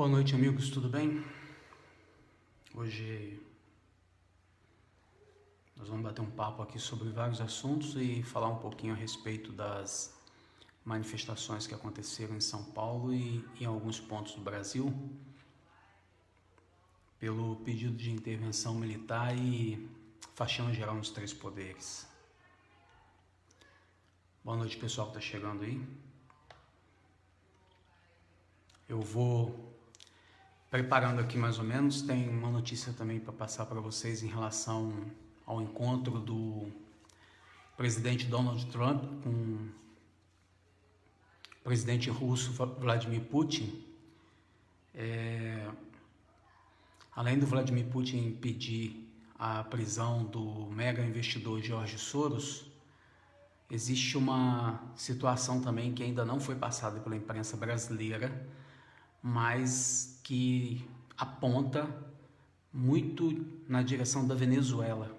Boa noite, amigos, tudo bem? Hoje nós vamos bater um papo aqui sobre vários assuntos e falar um pouquinho a respeito das manifestações que aconteceram em São Paulo e em alguns pontos do Brasil pelo pedido de intervenção militar e faxina geral nos três poderes. Boa noite, pessoal que está chegando aí. Eu vou preparando aqui mais ou menos, tem uma notícia também para passar para vocês em relação ao encontro do presidente Donald Trump com o presidente russo Vladimir Putin. Além do Vladimir Putin pedir a prisão do mega investidor George Soros, existe uma situação também que ainda não foi passada pela imprensa brasileira, mas que aponta muito na direção da Venezuela.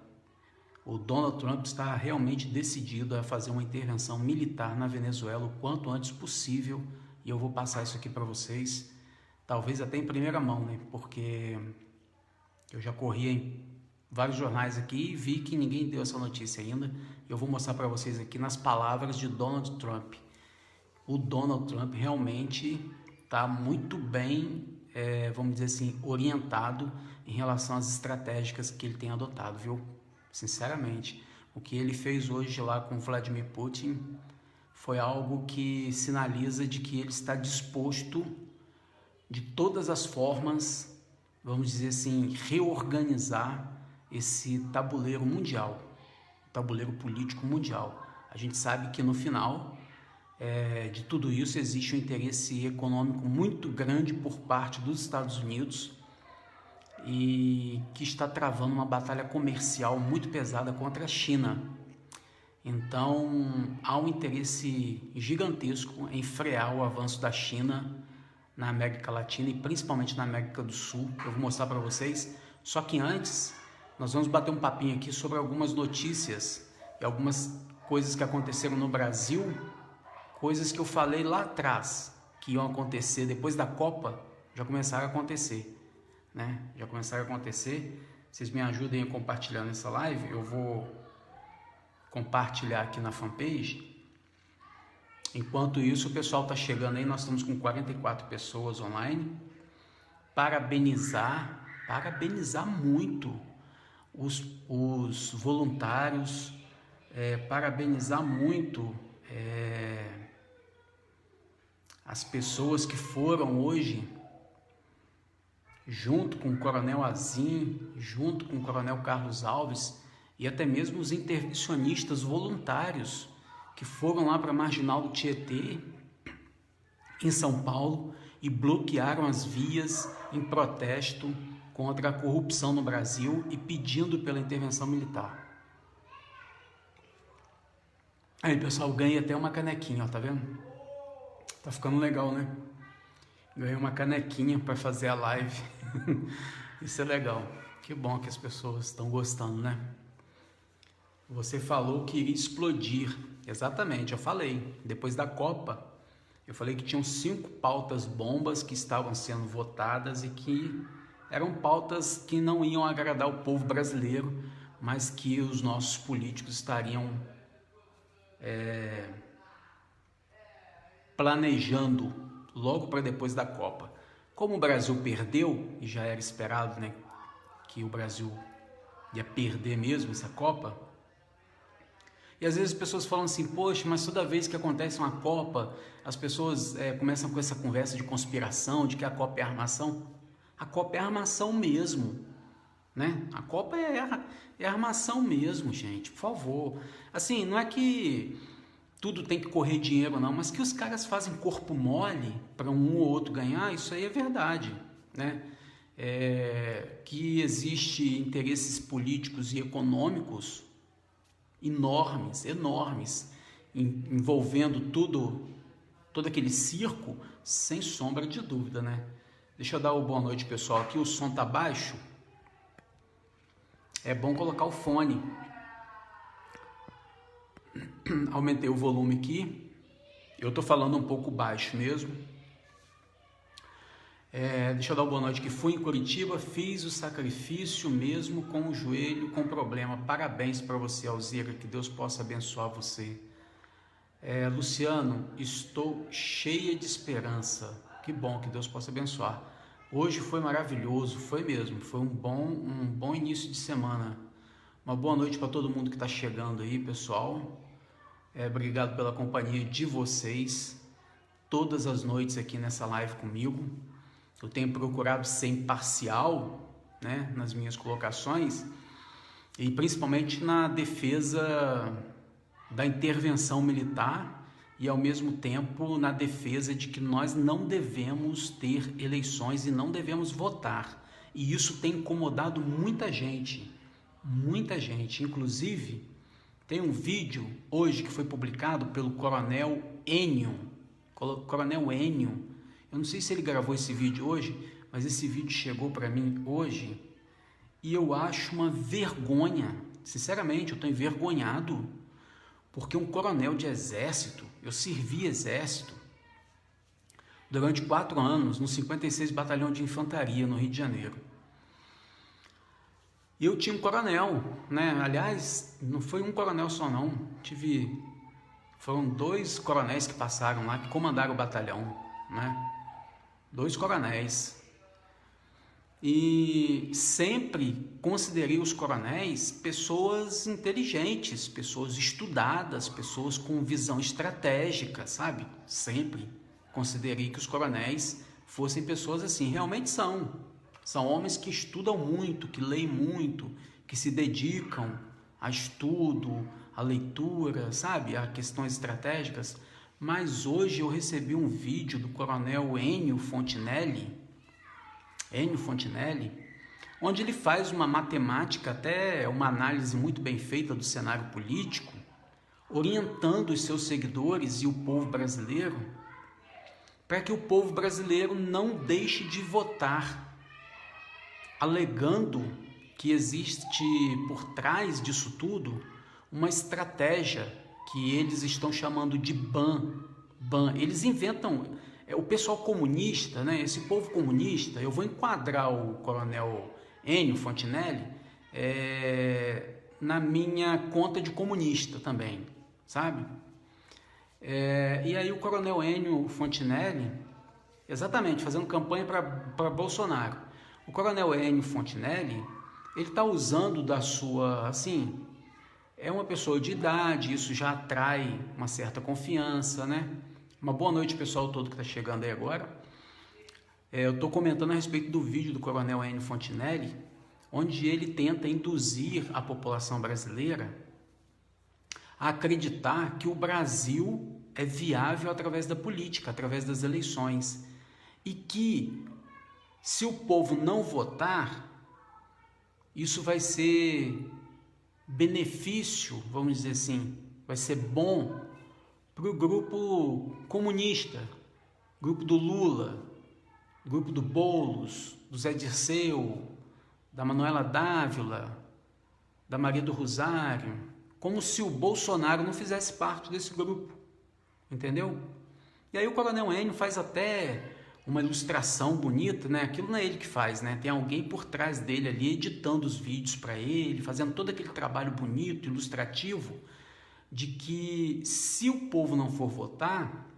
O Donald Trump está realmente decidido a fazer uma intervenção militar na Venezuela o quanto antes possível, e eu vou passar isso aqui para vocês, talvez até em primeira mão, né? Porque eu já corri em vários jornais aqui e vi que ninguém deu essa notícia ainda. Eu vou mostrar para vocês aqui nas palavras de Donald Trump. O Donald Trump realmente está muito bem, vamos dizer assim, orientado em relação às estratégias que ele tem adotado, viu? Sinceramente, o que ele fez hoje lá com Vladimir Putin foi algo que sinaliza de que ele está disposto de todas as formas, vamos dizer assim, reorganizar esse tabuleiro mundial, tabuleiro político mundial. A gente sabe que no final de tudo isso existe um interesse econômico muito grande por parte dos Estados Unidos e que está travando uma batalha comercial muito pesada contra a China. Então há um interesse gigantesco em frear o avanço da China na América Latina e principalmente na América do Sul. Eu vou mostrar para vocês, só que antes nós vamos bater um papinho aqui sobre algumas notícias e algumas coisas que aconteceram no Brasil, coisas que eu falei lá atrás que iam acontecer depois da Copa, já começaram a acontecer, né? Já começaram a acontecer. Vocês me ajudem a compartilhar nessa live, eu vou compartilhar aqui na fanpage. Enquanto isso, o pessoal está chegando aí, nós estamos com 44 pessoas online. Parabenizar muito os voluntários, parabenizar muito as pessoas que foram hoje junto com o Coronel Azim, junto com o Coronel Carlos Alves e até mesmo os intervencionistas voluntários que foram lá para a Marginal do Tietê, em São Paulo, e bloquearam as vias em protesto contra a corrupção no Brasil e pedindo pela intervenção militar. Aí, pessoal, ganhei até uma canequinha, ó, tá vendo? Tá ficando legal, né? Ganhei uma canequinha para fazer a live. Isso é legal. Que bom que as pessoas estão gostando, né? Você falou que iria explodir. Exatamente, eu falei. Depois da Copa, eu falei que tinham 5 pautas bombas que estavam sendo votadas e que eram pautas que não iam agradar o povo brasileiro, mas que os nossos políticos estariam planejando logo para depois da Copa. Como o Brasil perdeu, e já era esperado, né, que o Brasil ia perder mesmo essa Copa, e às vezes as pessoas falam assim, poxa, mas toda vez que acontece uma Copa, as pessoas começam com essa conversa de conspiração, de que a Copa é armação. A Copa é armação mesmo, né? A Copa é armação mesmo, gente, por favor. Assim, não é que tudo tem que correr dinheiro não, mas que os caras fazem corpo mole para um ou outro ganhar, isso aí é verdade, né? Que existe interesses políticos e econômicos enormes, envolvendo todo aquele circo, sem sombra de dúvida, né? Deixa eu dar uma boa noite, pessoal. Aqui o som tá baixo. É bom colocar o fone. Aumentei o volume aqui. Eu tô falando um pouco baixo mesmo. Deixa eu dar uma boa noite, que fui em Curitiba, fiz o sacrifício mesmo com o joelho com problema. Parabéns para você, Alzira, que Deus possa abençoar você. Luciano, estou cheia de esperança. Que bom, que Deus possa abençoar. Hoje foi maravilhoso, foi mesmo, foi um bom início de semana. Uma boa noite para todo mundo que está chegando aí, pessoal. Obrigado pela companhia de vocês, todas as noites aqui nessa live comigo. Eu tenho procurado ser imparcial, né, nas minhas colocações, e principalmente na defesa da intervenção militar e, ao mesmo tempo, na defesa de que nós não devemos ter eleições e não devemos votar. E isso tem incomodado muita gente, inclusive. Tem um vídeo hoje que foi publicado pelo Coronel Enio. Eu não sei se ele gravou esse vídeo hoje, mas esse vídeo chegou para mim hoje e eu acho uma vergonha. Sinceramente, eu estou envergonhado, porque um coronel de exército, eu servi exército durante 4 anos no 56 Batalhão de Infantaria no Rio de Janeiro. E eu tinha um coronel, né? Aliás, não foi um coronel só não, foram 2 coronéis que passaram lá, que comandaram o batalhão, né? 2 coronéis. E sempre considerei os coronéis pessoas inteligentes, pessoas estudadas, pessoas com visão estratégica, sabe? Sempre considerei que os coronéis fossem pessoas assim, realmente são. São homens que estudam muito, que leem muito, que se dedicam a estudo, a leitura, sabe? A questões estratégicas. Mas hoje eu recebi um vídeo do coronel Enio Fontinelli, onde ele faz uma matemática, até uma análise muito bem feita do cenário político, orientando os seus seguidores e o povo brasileiro, para que o povo brasileiro não deixe de votar, alegando que existe por trás disso tudo uma estratégia que eles estão chamando de ban. Eles inventam, o pessoal comunista, né? Esse povo comunista, eu vou enquadrar o coronel Enio Fontinelli na minha conta de comunista também, sabe? E aí o coronel Enio Fontinelli, exatamente, fazendo campanha para Bolsonaro. O coronel Enio Fontinelli, ele está usando da sua, assim, é uma pessoa de idade, isso já atrai uma certa confiança, né? Uma boa noite, pessoal todo que está chegando aí agora. Eu estou comentando a respeito do vídeo do coronel Enio Fontinelli, onde ele tenta induzir a população brasileira a acreditar que o Brasil é viável através da política, através das eleições. E que, se o povo não votar, isso vai ser benefício, vamos dizer assim, vai ser bom para o grupo comunista, grupo do Lula, grupo do Boulos, do Zé Dirceu, da Manuela Dávila, da Maria do Rosário, como se o Bolsonaro não fizesse parte desse grupo, entendeu? E aí o coronel Enio faz até uma ilustração bonita, né? Aquilo não é ele que faz, né? Tem alguém por trás dele ali editando os vídeos para ele, fazendo todo aquele trabalho bonito, ilustrativo, de que se o povo não for votar,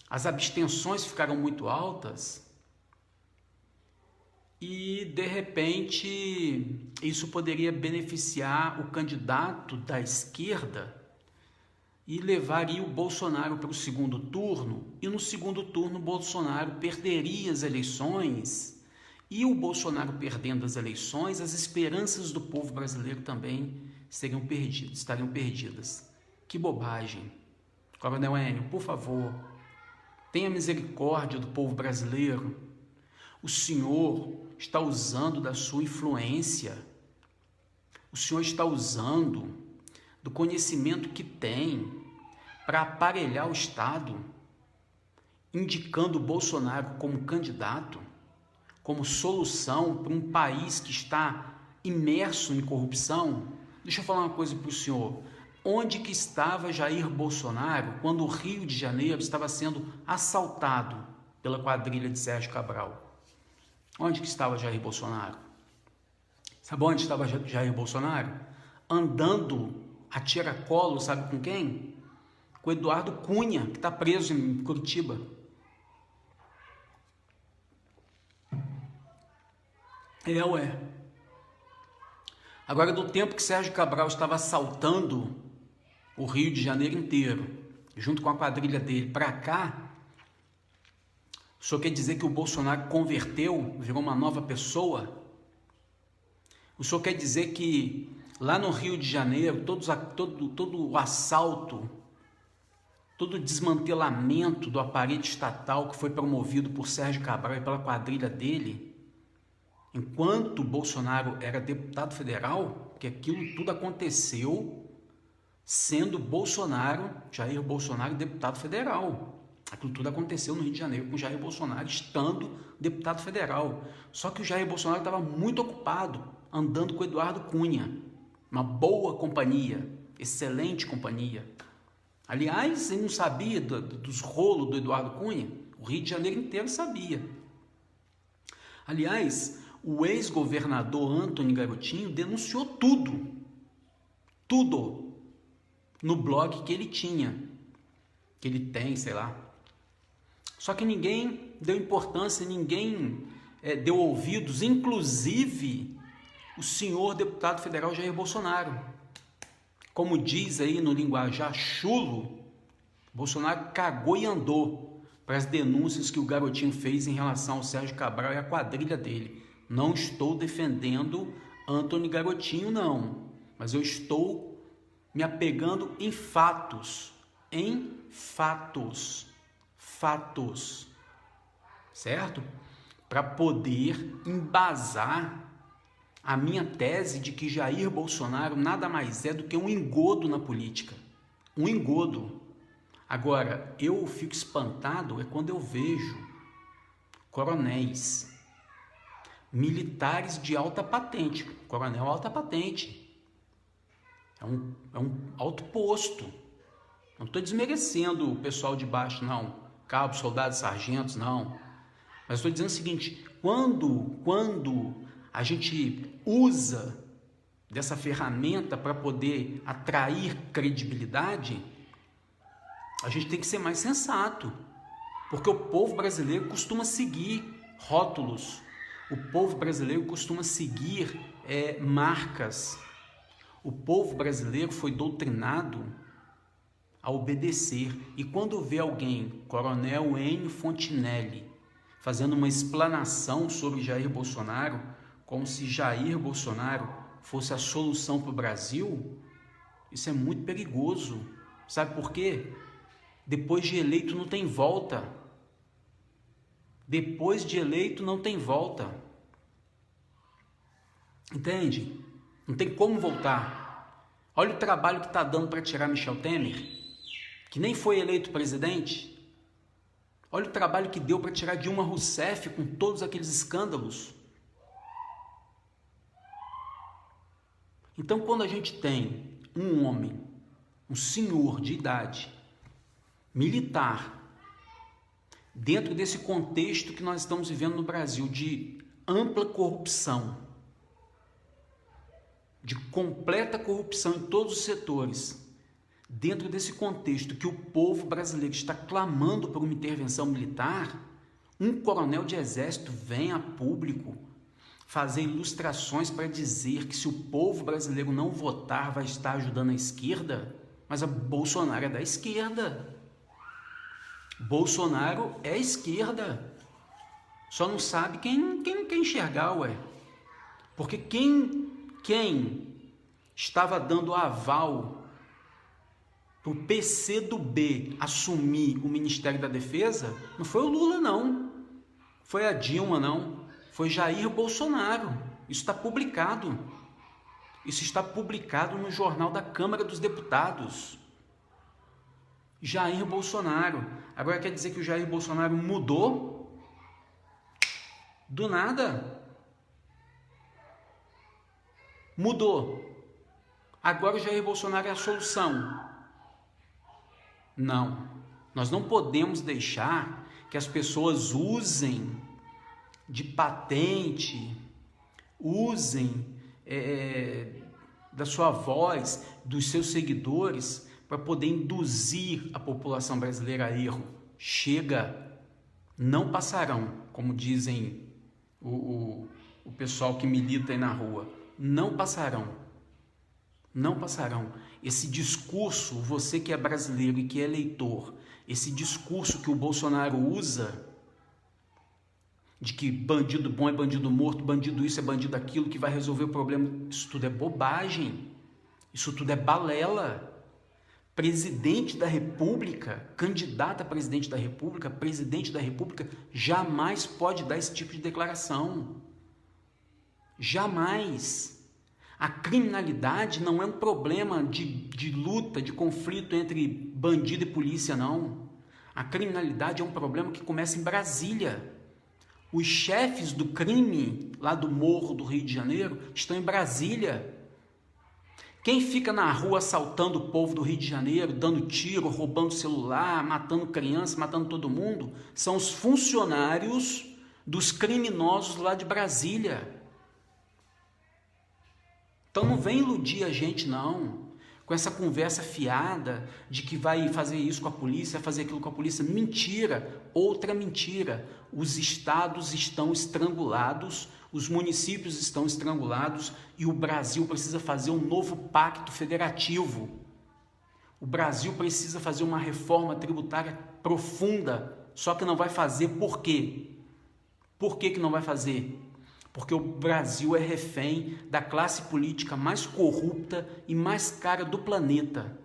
as abstenções ficarão muito altas e, de repente, isso poderia beneficiar o candidato da esquerda e levaria o Bolsonaro para o segundo turno, e no segundo turno o Bolsonaro perderia as eleições, e o Bolsonaro perdendo as eleições, as esperanças do povo brasileiro também estariam perdidas. Que bobagem. Coronel Enio, por favor, tenha misericórdia do povo brasileiro. O senhor está usando da sua influência, o senhor está usando do conhecimento que tem para aparelhar o Estado, indicando o Bolsonaro como candidato, como solução para um país que está imerso em corrupção. Deixa eu falar uma coisa para o senhor. Onde que estava Jair Bolsonaro quando o Rio de Janeiro estava sendo assaltado pela quadrilha de Sérgio Cabral? Onde que estava Jair Bolsonaro? Sabe onde estava Jair Bolsonaro? Andando a tiracolo, sabe com quem? Com o Eduardo Cunha, que está preso em Curitiba. Ué. Agora, do tempo que Sérgio Cabral estava assaltando o Rio de Janeiro inteiro, junto com a quadrilha dele, para cá, o senhor quer dizer que o Bolsonaro converteu, virou uma nova pessoa? O senhor quer dizer que lá no Rio de Janeiro, todo o assalto, todo o desmantelamento do aparelho estatal que foi promovido por Sérgio Cabral e pela quadrilha dele, enquanto Bolsonaro era deputado federal, que aquilo tudo aconteceu sendo Bolsonaro, Jair Bolsonaro, deputado federal. Aquilo tudo aconteceu no Rio de Janeiro com Jair Bolsonaro estando deputado federal. Só que o Jair Bolsonaro estava muito ocupado andando com o Eduardo Cunha, uma boa companhia, excelente companhia. Aliás, ele não sabia dos rolos do Eduardo Cunha? O Rio de Janeiro inteiro sabia. Aliás, o ex-governador Antony Garotinho denunciou tudo no blog que ele tinha, que ele tem, sei lá. Só que ninguém deu importância, ninguém deu ouvidos, inclusive o senhor deputado federal Jair Bolsonaro. Como diz aí no linguajar chulo, Bolsonaro cagou e andou para as denúncias que o Garotinho fez em relação ao Sérgio Cabral e a quadrilha dele. Não estou defendendo Antony Garotinho, não, mas eu estou me apegando em fatos, certo? Para poder embasar a minha tese de que Jair Bolsonaro nada mais é do que um engodo na política. Um engodo. Agora, eu fico espantado quando eu vejo coronéis, militares de alta patente. Coronel alta patente. É um alto posto. Não estou desmerecendo o pessoal de baixo, não. Cabos, soldados, sargentos, não. Mas estou dizendo o seguinte, quando a gente usa dessa ferramenta para poder atrair credibilidade, a gente tem que ser mais sensato, porque o povo brasileiro costuma seguir rótulos, o povo brasileiro costuma seguir marcas, o povo brasileiro foi doutrinado a obedecer, e quando vê alguém, Coronel Enio Fontinelli, fazendo uma explanação sobre Jair Bolsonaro, como se Jair Bolsonaro fosse a solução para o Brasil, isso é muito perigoso. Sabe por quê? Depois de eleito não tem volta. Depois de eleito não tem volta. Entende? Não tem como voltar. Olha o trabalho que está dando para tirar Michel Temer, que nem foi eleito presidente. Olha o trabalho que deu para tirar Dilma Rousseff com todos aqueles escândalos. Então, quando a gente tem um homem, um senhor de idade, militar, dentro desse contexto que nós estamos vivendo no Brasil, de ampla corrupção, de completa corrupção em todos os setores, dentro desse contexto que o povo brasileiro está clamando por uma intervenção militar, um coronel de exército vem a público fazer ilustrações para dizer que se o povo brasileiro não votar vai estar ajudando a esquerda, mas a Bolsonaro é da esquerda. Bolsonaro é esquerda. Só não sabe quem quer enxergar, ué. Porque quem estava dando aval para o PCdoB assumir o Ministério da Defesa não foi o Lula, não. Foi a Dilma, não. Foi Jair Bolsonaro. Isso está publicado. Isso está publicado no jornal da Câmara dos Deputados. Jair Bolsonaro. Agora quer dizer que o Jair Bolsonaro mudou? Do nada. Mudou. Agora o Jair Bolsonaro é a solução. Não. Nós não podemos deixar que as pessoas usem de patente, usem da sua voz, dos seus seguidores, para poder induzir a população brasileira a erro. Chega, não passarão, como dizem o pessoal que milita aí na rua, não passarão, não passarão. Esse discurso, você que é brasileiro e que é eleitor, esse discurso que o Bolsonaro usa, de que bandido bom é bandido morto, bandido isso é bandido aquilo, que vai resolver o problema, isso tudo é bobagem, isso tudo é balela. Presidente da República, candidato a presidente da República, jamais pode dar esse tipo de declaração. Jamais. A criminalidade não é um problema de luta, de conflito entre bandido e polícia, não. A criminalidade é um problema que começa em Brasília. Os chefes do crime, lá do Morro do Rio de Janeiro, estão em Brasília. Quem fica na rua assaltando o povo do Rio de Janeiro, dando tiro, roubando celular, matando criança, matando todo mundo, são os funcionários dos criminosos lá de Brasília. Então não vem iludir a gente não, com essa conversa fiada de que vai fazer isso com a polícia, fazer aquilo com a polícia. Mentira, outra mentira. Os estados estão estrangulados, os municípios estão estrangulados e o Brasil precisa fazer um novo pacto federativo. O Brasil precisa fazer uma reforma tributária profunda, só que não vai fazer por quê? Por que não vai fazer? Porque o Brasil é refém da classe política mais corrupta e mais cara do planeta.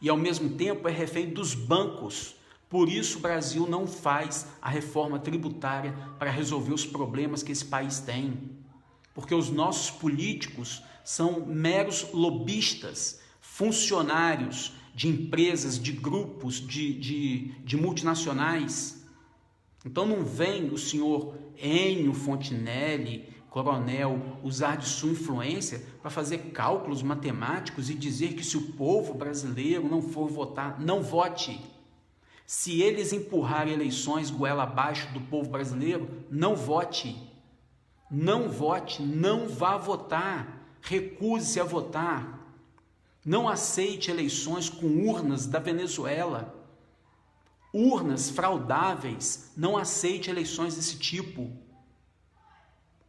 E ao mesmo tempo é refém dos bancos. Por isso o Brasil não faz a reforma tributária para resolver os problemas que esse país tem. Porque os nossos políticos são meros lobistas, funcionários de empresas, de grupos, de multinacionais. Então não vem o senhor Enio Fontinelli, coronel, usar de sua influência para fazer cálculos matemáticos e dizer que se o povo brasileiro não for votar, não vote. Se eles empurrarem eleições goela abaixo do povo brasileiro, não vote. Não vote, não vá votar. Recuse-se a votar. Não aceite eleições com urnas da Venezuela. Urnas fraudáveis, não aceite eleições desse tipo.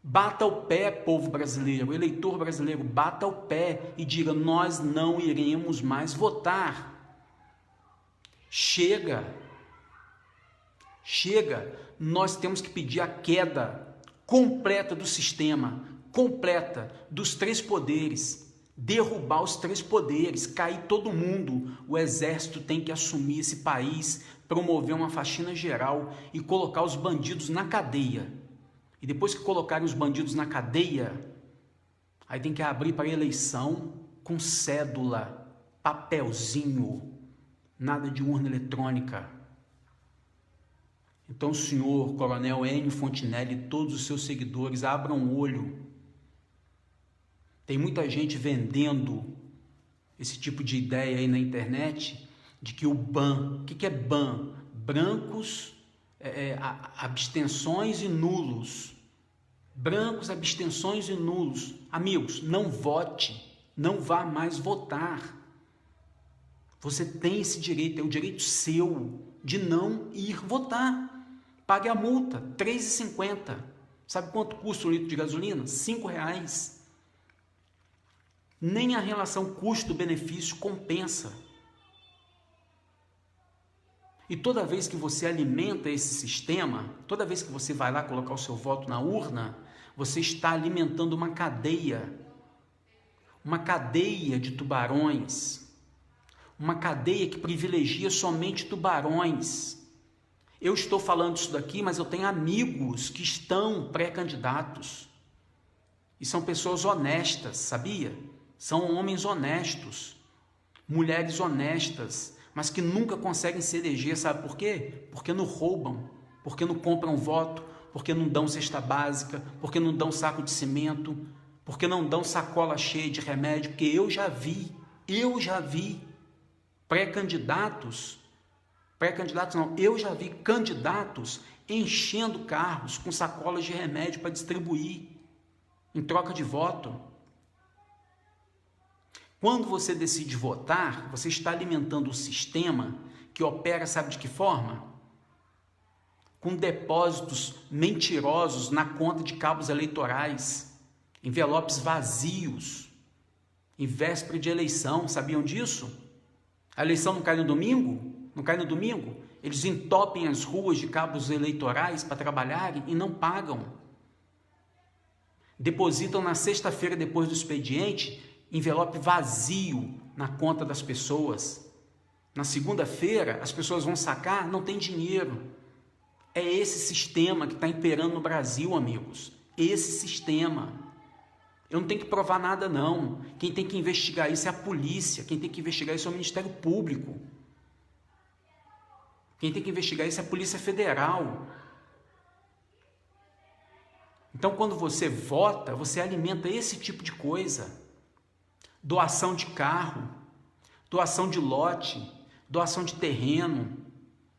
Bata o pé, povo brasileiro, eleitor brasileiro, bata o pé e diga: nós não iremos mais votar. Chega, nós temos que pedir a queda completa do sistema, completa dos três poderes, derrubar os três poderes, cair todo mundo. O exército tem que assumir esse país, promover uma faxina geral e colocar os bandidos na cadeia. E depois que colocarem os bandidos na cadeia, aí tem que abrir para eleição com cédula, papelzinho, nada de urna eletrônica. Então, senhor coronel Enio Fontinelli e todos os seus seguidores, abram o olho. Tem muita gente vendendo esse tipo de ideia aí na internet, de que o BAN, o que é BAN? Brancos, abstenções e nulos. Brancos, abstenções e nulos. Amigos, não vote, não vá mais votar. Você tem esse direito, é o direito seu de não ir votar. Pague a multa, R$ 3,50. Sabe quanto custa um litro de gasolina? R$ 5,00. Nem a relação custo-benefício compensa. E toda vez que você alimenta esse sistema, toda vez que você vai lá colocar o seu voto na urna, você está alimentando uma cadeia de tubarões, uma cadeia que privilegia somente tubarões. Eu estou falando isso daqui, mas eu tenho amigos que estão pré-candidatos e são pessoas honestas, sabia? São homens honestos, mulheres honestas, mas que nunca conseguem se eleger, sabe por quê? Porque não roubam, porque não compram voto, porque não dão cesta básica, porque não dão saco de cimento, porque não dão sacola cheia de remédio, porque eu já vi eu já vi candidatos enchendo carros com sacolas de remédio para distribuir em troca de voto. Quando você decide votar, você está alimentando um sistema que opera, sabe de que forma? Com depósitos mentirosos na conta de cabos eleitorais, envelopes vazios, em véspera de eleição. Sabiam disso? A eleição não cai no domingo? Não cai no domingo? Eles entopem as ruas de cabos eleitorais para trabalharem e não pagam. Depositam na sexta-feira, depois do expediente, envelope vazio na conta das pessoas. Na segunda-feira, as pessoas vão sacar, não tem dinheiro. É esse sistema que está imperando no Brasil, amigos. Esse sistema. Eu não tenho que provar nada, não. Quem tem que investigar isso é a polícia. Quem tem que investigar isso é o Ministério Público. Quem tem que investigar isso é a Polícia Federal. Então, quando você vota, você alimenta esse tipo de coisa. Doação de carro, doação de lote, doação de terreno.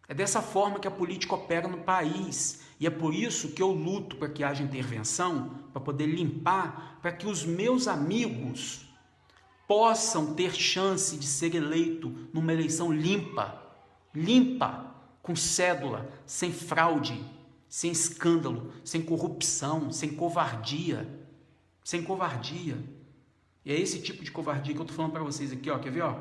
É dessa forma que a política opera no país. E é por isso que eu luto para que haja intervenção, para poder limpar, para que os meus amigos possam ter chance de ser eleito numa eleição limpa, com cédula, sem fraude, sem escândalo, sem corrupção, sem covardia. E é esse tipo de covardia que eu estou falando para vocês aqui, ó. Quer ver, ó?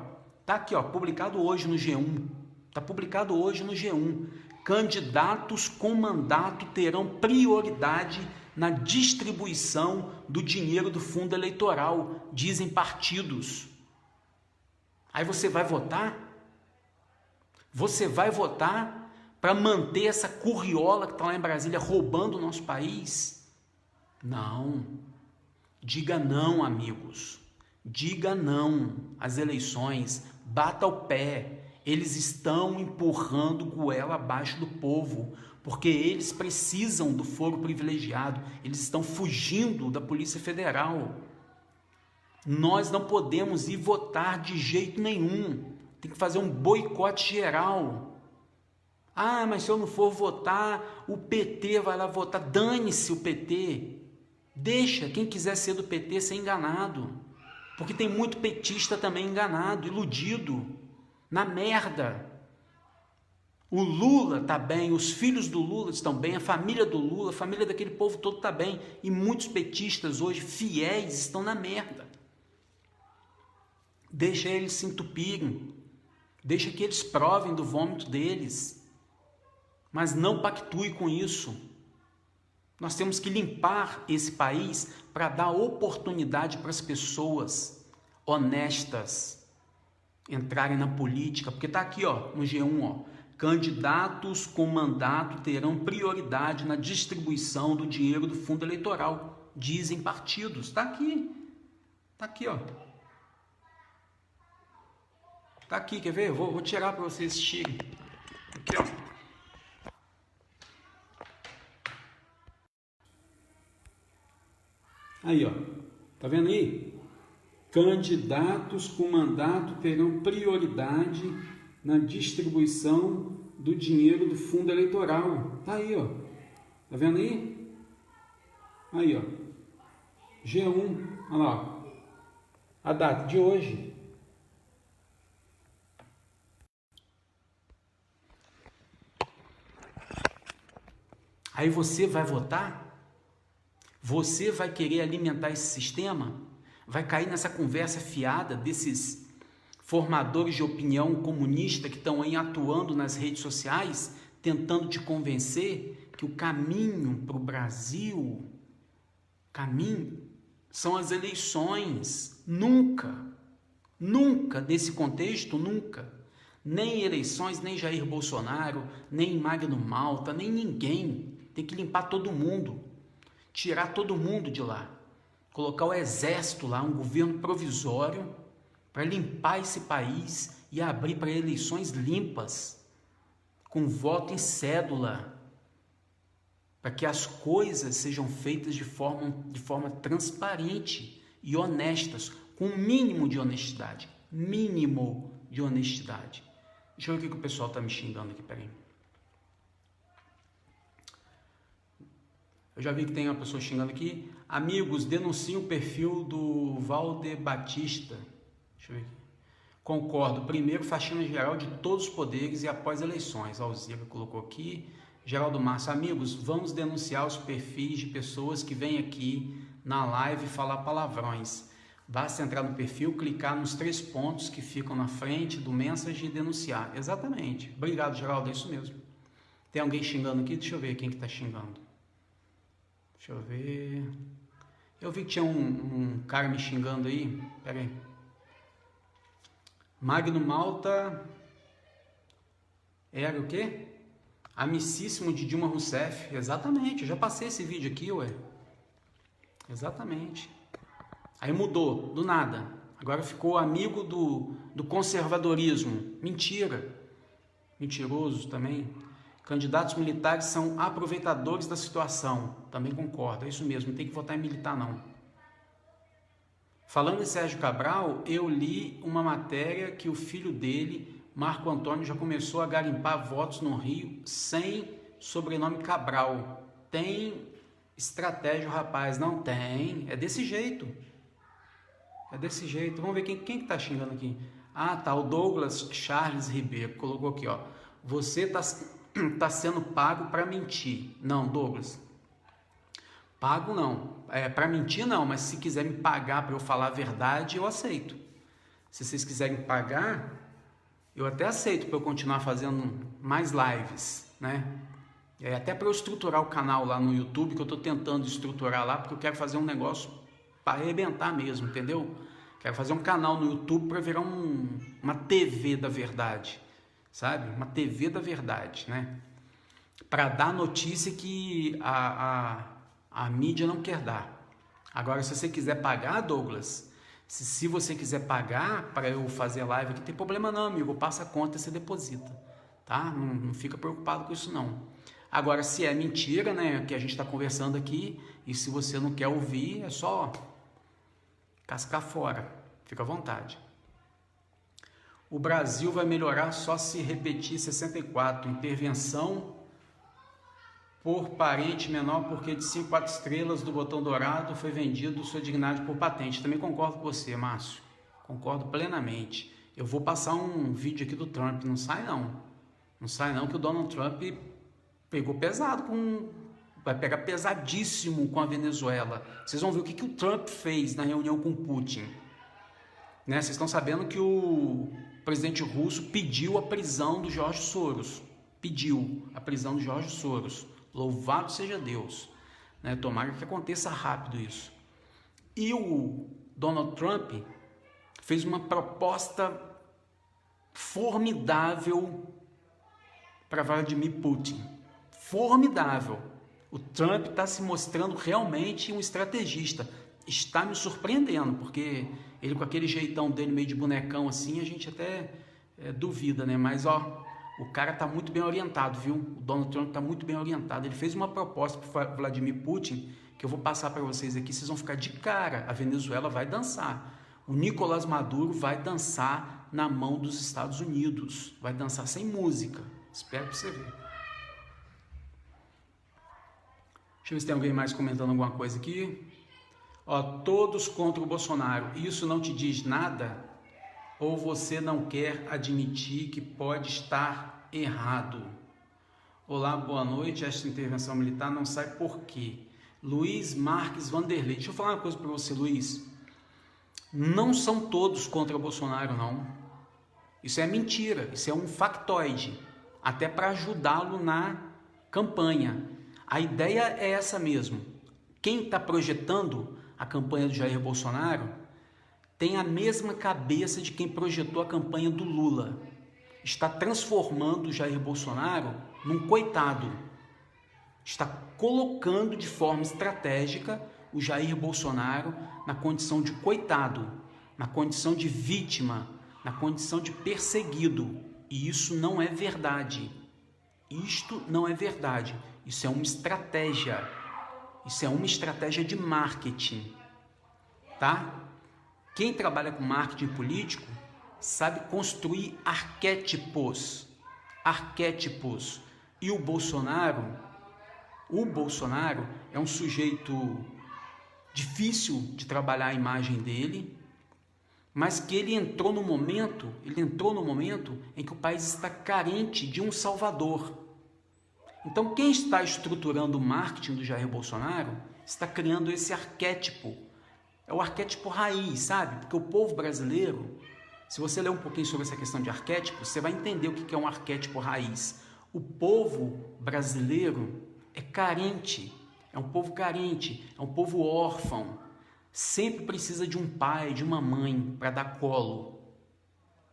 Tá aqui, ó, publicado hoje no G1. Tá publicado hoje no G1. Candidatos com mandato terão prioridade na distribuição do dinheiro do fundo eleitoral, dizem partidos. Aí você vai votar? Você vai votar para manter essa curriola que está lá em Brasília roubando o nosso país? Não. Diga não, amigos. Diga não às eleições. Bata o pé. Eles estão empurrando goela abaixo do povo, porque eles precisam do foro privilegiado. Eles estão fugindo da Polícia Federal. Nós não podemos ir votar de jeito nenhum. Tem que fazer um boicote geral. Ah, mas se eu não for votar, o PT vai lá votar. Dane-se o PT. Deixa quem quiser ser do PT ser enganado. Porque tem muito petista também enganado, iludido, na merda. O Lula está bem, os filhos do Lula estão bem, a família do Lula, a família daquele povo todo está bem. E muitos petistas hoje, fiéis, estão na merda. Deixa eles se entupirem. Deixa que eles provem do vômito deles. Mas não pactue com isso. Nós temos que limpar esse país para dar oportunidade para as pessoas honestas entrarem na política, porque está aqui, ó, no G1, ó, candidatos com mandato terão prioridade na distribuição do dinheiro do fundo eleitoral, dizem partidos. Está aqui, ó. Está aqui, quer ver? Vou tirar para vocês assistirem. Aqui, ó. Aí, ó, tá vendo aí? Candidatos com mandato terão prioridade na distribuição do dinheiro do fundo eleitoral. Tá aí, ó. Tá vendo aí? Aí, ó. G1, olha lá, ó. A data de hoje. Aí você vai votar? Você vai querer alimentar esse sistema? Vai cair nessa conversa fiada desses formadores de opinião comunista que estão aí atuando nas redes sociais, tentando te convencer que o caminho para o Brasil, são as eleições. Nunca, nesse contexto, nunca. Nem eleições, nem Jair Bolsonaro, nem Magno Malta, nem ninguém. Tem que limpar todo mundo. Tirar todo mundo de lá, colocar o exército lá, um governo provisório para limpar esse país e abrir para eleições limpas, com voto em cédula, para que as coisas sejam feitas de forma transparente e honestas, com um mínimo de honestidade. Deixa eu ver o que o pessoal está me xingando aqui, peraí. Eu já vi que tem uma pessoa xingando aqui. Amigos, denunciem o perfil do Valder Batista. Deixa eu ver aqui. Concordo. Primeiro, faxina geral de todos os poderes e após eleições. Alzira colocou aqui. Geraldo Márcio, amigos, vamos denunciar os perfis de pessoas que vêm aqui na live falar palavrões. Basta entrar no perfil, clicar nos 3 pontos que ficam na frente do mensagem e denunciar. Exatamente. Obrigado, Geraldo, é isso mesmo. Tem alguém xingando aqui? Deixa eu ver quem que tá xingando. Deixa eu ver. Eu vi que tinha um cara me xingando aí. Pera aí. Magno Malta era o quê? Amicíssimo de Dilma Rousseff. Exatamente, eu já passei esse vídeo aqui, ué. Exatamente. Aí mudou, do nada. Agora ficou amigo do conservadorismo. Mentira. Mentiroso também. Candidatos militares são aproveitadores da situação. Também concordo, é isso mesmo, não tem que votar em militar não. Falando em Sérgio Cabral, eu li uma matéria que o filho dele, Marco Antônio, já começou a garimpar votos no Rio sem sobrenome Cabral. Tem estratégia, rapaz? Não tem, é desse jeito. É desse jeito. Vamos ver quem que tá xingando aqui. Ah, tá, o Douglas Charles Ribeiro colocou aqui, ó. Você tá sendo pago para mentir. Não, Douglas. Pago não. Para mentir não, mas se quiser me pagar para eu falar a verdade, eu aceito. Se vocês quiserem pagar, eu até aceito para eu continuar fazendo mais lives, né? Até para eu estruturar o canal lá no YouTube, que eu tô tentando estruturar lá, porque eu quero fazer um negócio para arrebentar mesmo, entendeu? Quero fazer um canal no YouTube para virar uma TV da verdade, sabe? Uma TV da verdade, né? Para dar notícia que a mídia não quer dar. Agora, se você quiser pagar, Douglas, se você quiser pagar para eu fazer live aqui, não tem problema não, amigo. Passa a conta e você deposita, tá? Não fica preocupado com isso não. Agora, se é mentira, né, que a gente está conversando aqui, e se você não quer ouvir, é só cascar fora. Fica à vontade. O Brasil vai melhorar só se repetir 64. Intervenção por parente menor, porque de 5 4 estrelas do botão dourado foi vendido sua dignidade por patente. Também concordo com você, Márcio. Concordo plenamente. Eu vou passar um vídeo aqui do Trump. Não sai não. Não sai não, que o Donald Trump pegou pesado vai pegar pesadíssimo com a Venezuela. Vocês vão ver o que o Trump fez na reunião com o Putin. Né? Vocês estão sabendo que o presidente russo pediu a prisão do Jorge Soros. Pediu a prisão do Jorge Soros. Louvado seja Deus. Né? Tomara que aconteça rápido isso. E o Donald Trump fez uma proposta formidável para Vladimir Putin. Formidável. O Trump está se mostrando realmente um estrategista. Está me surpreendendo, porque ele com aquele jeitão dele meio de bonecão assim, a gente até duvida, né? Mas ó, o cara está muito bem orientado, viu? O Donald Trump está muito bem orientado. Ele fez uma proposta para Vladimir Putin, que eu vou passar para vocês aqui, vocês vão ficar de cara. A Venezuela vai dançar. O Nicolás Maduro vai dançar na mão dos Estados Unidos. Vai dançar sem música. Espero que você veja. Deixa eu ver se tem alguém mais comentando alguma coisa aqui. Ó, todos contra o Bolsonaro. Isso não te diz nada? Ou você não quer admitir que pode estar errado? Olá, boa noite. Esta intervenção militar não sai por quê? Luiz Marques Vanderlei. Deixa eu falar uma coisa para você, Luiz. Não são todos contra o Bolsonaro, não. Isso é mentira. Isso é um factoide. Até para ajudá-lo na campanha. A ideia é essa mesmo. Quem está projetando a campanha do Jair Bolsonaro tem a mesma cabeça de quem projetou a campanha do Lula. Está transformando o Jair Bolsonaro num coitado. Está colocando de forma estratégica o Jair Bolsonaro na condição de coitado, na condição de vítima, na condição de perseguido. E isso não é verdade. Isto não é verdade. Isso é uma estratégia. Isso é uma estratégia de marketing, tá? Quem trabalha com marketing político sabe construir arquétipos. Arquétipos. E o Bolsonaro O Bolsonaro é um sujeito difícil de trabalhar a imagem dele, mas que ele entrou no momento em que o país está carente de um salvador. Então, quem está estruturando o marketing do Jair Bolsonaro está criando esse arquétipo. É o arquétipo raiz, sabe? Porque o povo brasileiro, se você ler um pouquinho sobre essa questão de arquétipo, você vai entender o que é um arquétipo raiz. O povo brasileiro é carente, é um povo carente, é um povo órfão. Sempre precisa de um pai, de uma mãe para dar colo.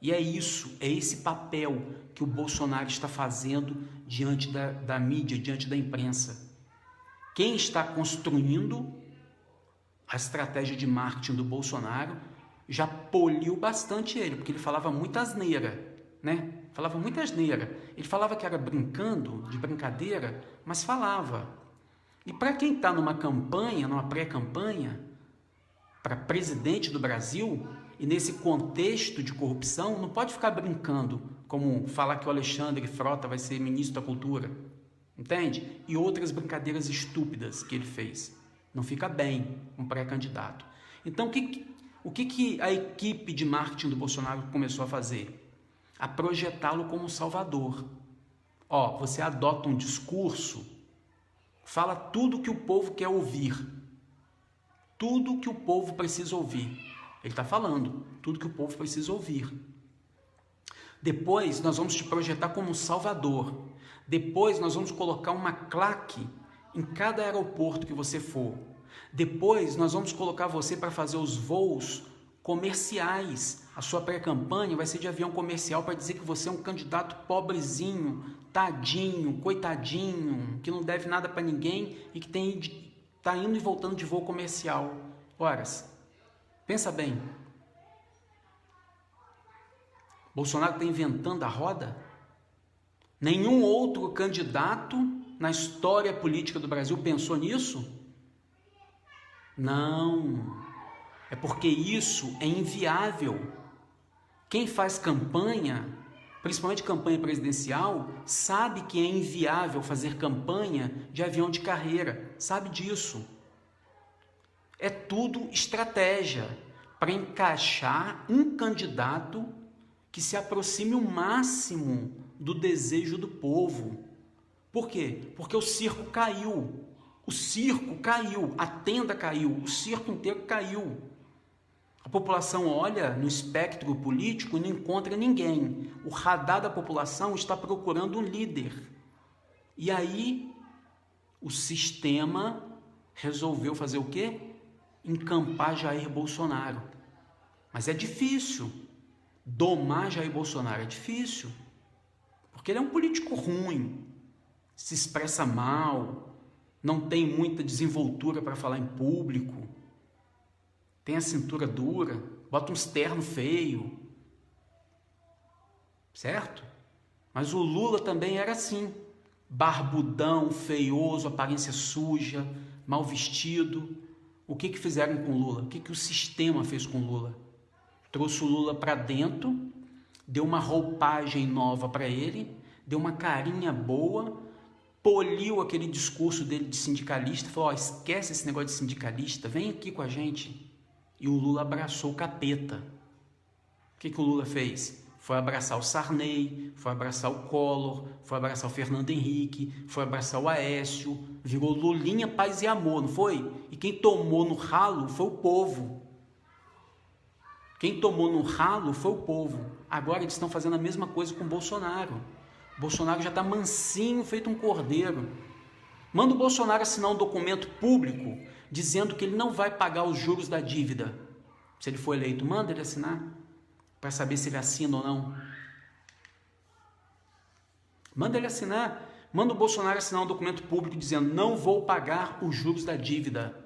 E é isso, é esse papel que o Bolsonaro está fazendo diante da mídia, diante da imprensa. Quem está construindo a estratégia de marketing do Bolsonaro já poliu bastante ele, porque ele falava muita asneira, né? Falava muita asneira. Ele falava que era brincando, de brincadeira, mas falava. E para quem está numa campanha, numa pré-campanha, para presidente do Brasil, e nesse contexto de corrupção, não pode ficar brincando, como falar que o Alexandre Frota vai ser ministro da Cultura, entende? E outras brincadeiras estúpidas que ele fez. Não fica bem um pré-candidato. Então, o que a equipe de marketing do Bolsonaro começou a fazer? A projetá-lo como um salvador. Ó, você adota um discurso, fala tudo que o povo quer ouvir. Tudo que o povo precisa ouvir. Ele está falando tudo que o povo precisa ouvir. Depois nós vamos te projetar como um salvador. Depois nós vamos colocar uma claque em cada aeroporto que você for. Depois nós vamos colocar você para fazer os voos comerciais. A sua pré-campanha vai ser de avião comercial para dizer que você é um candidato pobrezinho, tadinho, coitadinho, que não deve nada para ninguém e que está indo e voltando de voo comercial. Ora, pensa bem. Bolsonaro está inventando a roda? Nenhum outro candidato na história política do Brasil pensou nisso? Não. É porque isso é inviável. Quem faz campanha, principalmente campanha presidencial, sabe que é inviável fazer campanha de avião de carreira. Sabe disso. É tudo estratégia para encaixar um candidato que se aproxime o máximo do desejo do povo. Por quê? Porque o circo caiu. O circo caiu, a tenda caiu, o circo inteiro caiu. A população olha no espectro político e não encontra ninguém. O radar da população está procurando um líder. E aí, o sistema resolveu fazer o quê? Encampar Jair Bolsonaro. Mas é difícil. Domar Jair Bolsonaro é difícil. Porque ele é um político ruim, se expressa mal, não tem muita desenvoltura para falar em público, tem a cintura dura, bota um terno feio, certo? Mas o Lula também era assim, barbudão, feioso, aparência suja, mal vestido. O que fizeram com o Lula? O que o sistema fez com o Lula? Trouxe o Lula para dentro, deu uma roupagem nova para ele, deu uma carinha boa, poliu aquele discurso dele de sindicalista, falou, esquece esse negócio de sindicalista, vem aqui com a gente. E o Lula abraçou o capeta. O que o Lula fez? Foi abraçar o Sarney, foi abraçar o Collor, foi abraçar o Fernando Henrique, foi abraçar o Aécio, virou Lulinha, paz e amor, não foi? E quem tomou no ralo foi o povo. Quem tomou no ralo foi o povo. Agora eles estão fazendo a mesma coisa com o Bolsonaro. O Bolsonaro já está mansinho, feito um cordeiro. Manda o Bolsonaro assinar um documento público dizendo que ele não vai pagar os juros da dívida. Se ele for eleito, manda ele assinar para saber se ele assina ou não. Manda ele assinar. Manda o Bolsonaro assinar um documento público dizendo não vou pagar os juros da dívida.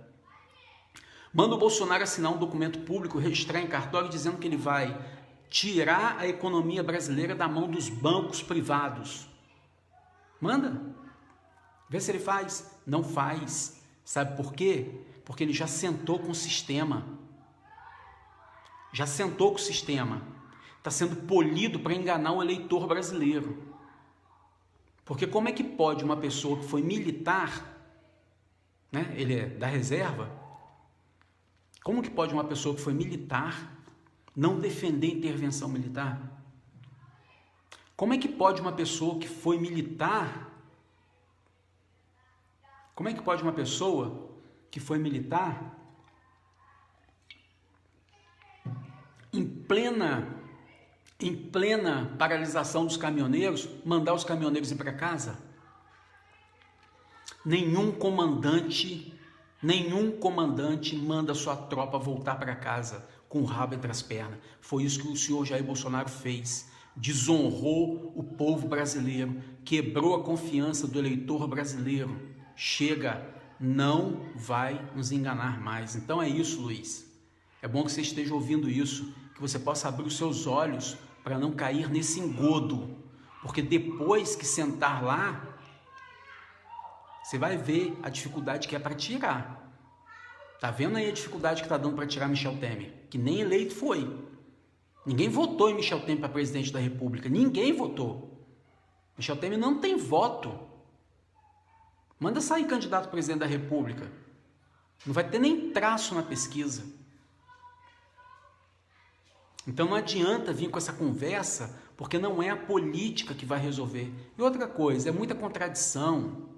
Manda o Bolsonaro assinar um documento público, registrar em cartório dizendo que ele vai tirar a economia brasileira da mão dos bancos privados. Manda. Vê se ele faz. Não faz. Sabe por quê? Porque ele já sentou com o sistema. Já sentou com o sistema. Está sendo polido para enganar o eleitor brasileiro. Porque como é que pode uma pessoa que foi militar né? Ele é da reserva. Como que pode uma pessoa que foi militar não defender intervenção militar? Como é que pode uma pessoa que foi militar, em plena paralisação dos caminhoneiros, mandar os caminhoneiros ir para casa? Nenhum comandante manda sua tropa voltar para casa com o rabo entre as pernas. Foi isso que o senhor Jair Bolsonaro fez. Desonrou o povo brasileiro, quebrou a confiança do eleitor brasileiro. Chega, não vai nos enganar mais. Então é isso, Luiz. É bom que você esteja ouvindo isso, que você possa abrir os seus olhos para não cair nesse engodo, porque depois que sentar lá, você vai ver a dificuldade que é para tirar. Tá vendo aí a dificuldade que está dando para tirar Michel Temer? Que nem eleito foi. Ninguém votou em Michel Temer para presidente da República. Ninguém votou. Michel Temer não tem voto. Manda sair candidato a presidente da República. Não vai ter nem traço na pesquisa. Então não adianta vir com essa conversa, porque não é a política que vai resolver. E outra coisa, é muita contradição.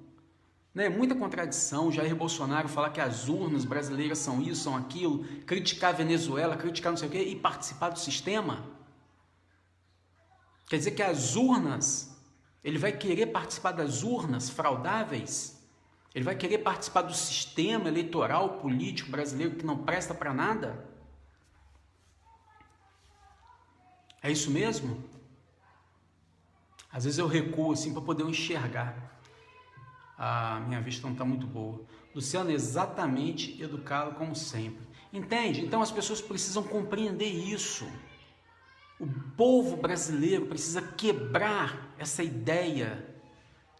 Né? Muita contradição. Jair Bolsonaro falar que as urnas brasileiras são isso, são aquilo, criticar a Venezuela, criticar não sei o quê e participar do sistema. Quer dizer que as urnas, ele vai querer participar das urnas fraudáveis? Ele vai querer participar do sistema eleitoral político brasileiro que não presta para nada? É isso mesmo? Às vezes eu recuo assim para poder enxergar. A minha vista não está muito boa. Luciano, exatamente educado como sempre. Entende? Então as pessoas precisam compreender isso. O povo brasileiro precisa quebrar essa ideia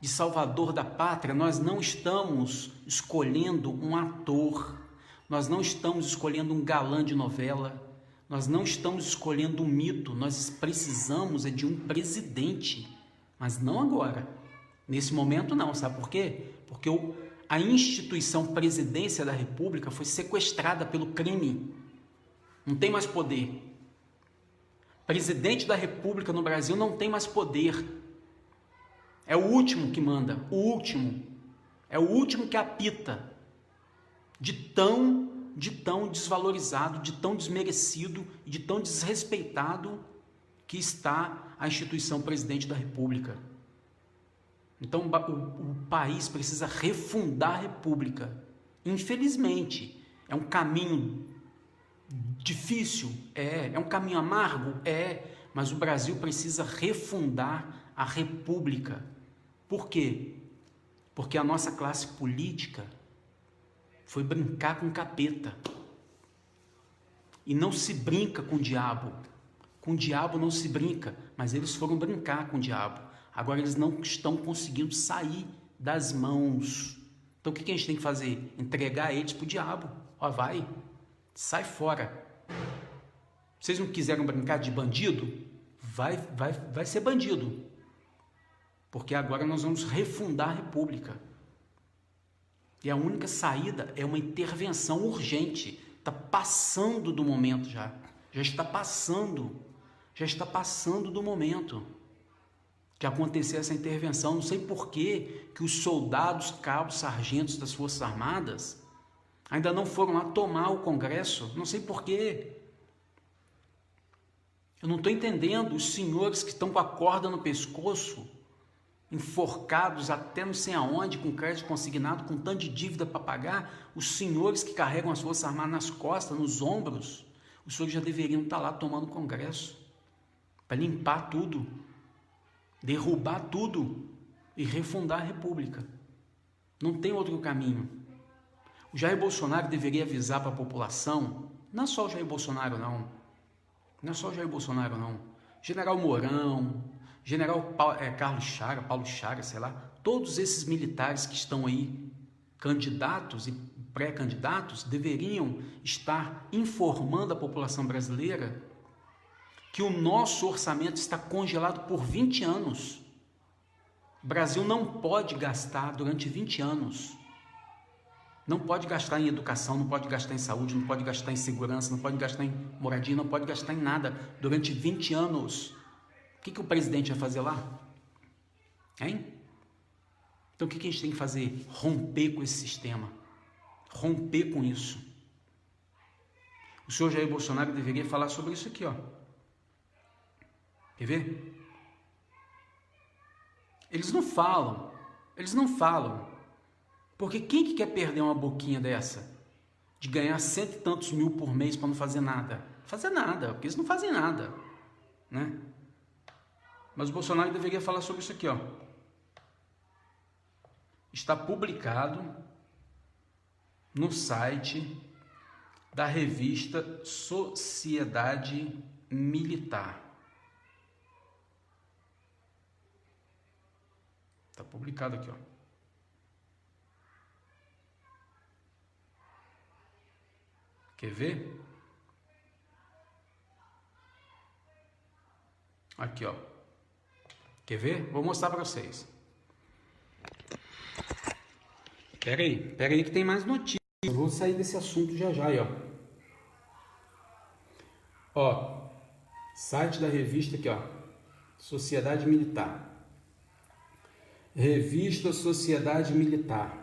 de salvador da pátria. Nós não estamos escolhendo um ator, nós não estamos escolhendo um galã de novela, nós não estamos escolhendo um mito, nós precisamos de um presidente, mas não agora. Nesse momento não, sabe por quê? Porque a instituição presidência da República foi sequestrada pelo crime, não tem mais poder. Presidente da República no Brasil não tem mais poder, é o último que manda, é o último que apita, de tão desvalorizado, de tão desmerecido e de tão desrespeitado que está a instituição presidente da República. Então o país precisa refundar a República. Infelizmente, é um caminho difícil, é um caminho amargo, mas o Brasil precisa refundar a República. Por quê? Porque a nossa classe política foi brincar com o capeta. E não se brinca com o diabo. Com o diabo não se brinca, mas eles foram brincar com o diabo. Agora eles não estão conseguindo sair das mãos. Então o que a gente tem que fazer? Entregar eles para o diabo. Ó, vai, sai fora. Vocês não quiseram brincar de bandido? Vai ser bandido. Porque agora nós vamos refundar a República. E a única saída é uma intervenção urgente. Está passando do momento já. Já está passando do momento que acontecer essa intervenção. Não sei por que os soldados, cabos, sargentos das Forças Armadas ainda não foram lá tomar o Congresso. Não sei por quê. Eu não estou entendendo. Os senhores que estão com a corda no pescoço, enforcados até não sei aonde, com crédito consignado, com tanto de dívida para pagar, os senhores que carregam as Forças Armadas nas costas, nos ombros, os senhores já deveriam estar lá tomando o Congresso para limpar tudo, derrubar tudo e refundar a República. Não tem outro caminho. O Jair Bolsonaro deveria avisar para a população, não é só o Jair Bolsonaro não, General Mourão, General Paulo Chagas, sei lá, todos esses militares que estão aí, candidatos e pré-candidatos, deveriam estar informando a população brasileira que o nosso orçamento está congelado por 20 anos. O Brasil não pode gastar durante 20 anos. Não pode gastar em educação, não pode gastar em saúde, não pode gastar em segurança, não pode gastar em moradia, não pode gastar em nada durante 20 anos. O que o presidente vai fazer lá? Hein? Então o que a gente tem que fazer? Romper com esse sistema. Romper com isso. O senhor Jair Bolsonaro deveria falar sobre isso aqui, ó. Quer ver? Eles não falam. Porque quem que quer perder uma boquinha dessa? De ganhar 100 e tantos mil por mês para não fazer nada? Fazer nada, porque eles não fazem nada, né? Mas o Bolsonaro deveria falar sobre isso aqui, ó. Está publicado no site da revista Sociedade Militar. Está publicado aqui, ó. Quer ver? Aqui, ó. Quer ver? Vou mostrar para vocês. Pera aí que tem mais notícias. Eu vou sair desse assunto já já, aí, ó. Ó, site da revista aqui, ó. Sociedade Militar. Revista Sociedade Militar.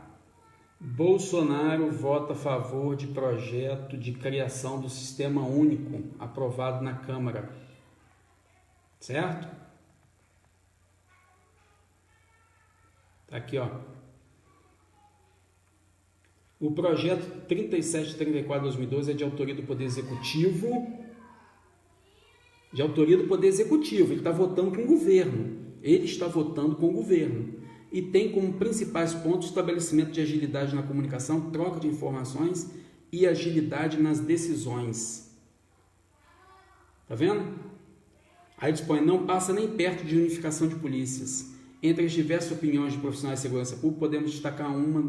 Bolsonaro vota a favor de projeto de criação do Sistema Único aprovado na Câmara. Certo? Tá aqui, ó. O projeto 3734/2012 é de autoria do Poder Executivo. Ele está votando com o governo. E tem como principais pontos o estabelecimento de agilidade na comunicação, troca de informações e agilidade nas decisões. Tá vendo? Aí dispõe, não passa nem perto de unificação de polícias. Entre as diversas opiniões de profissionais de segurança pública, podemos destacar uma.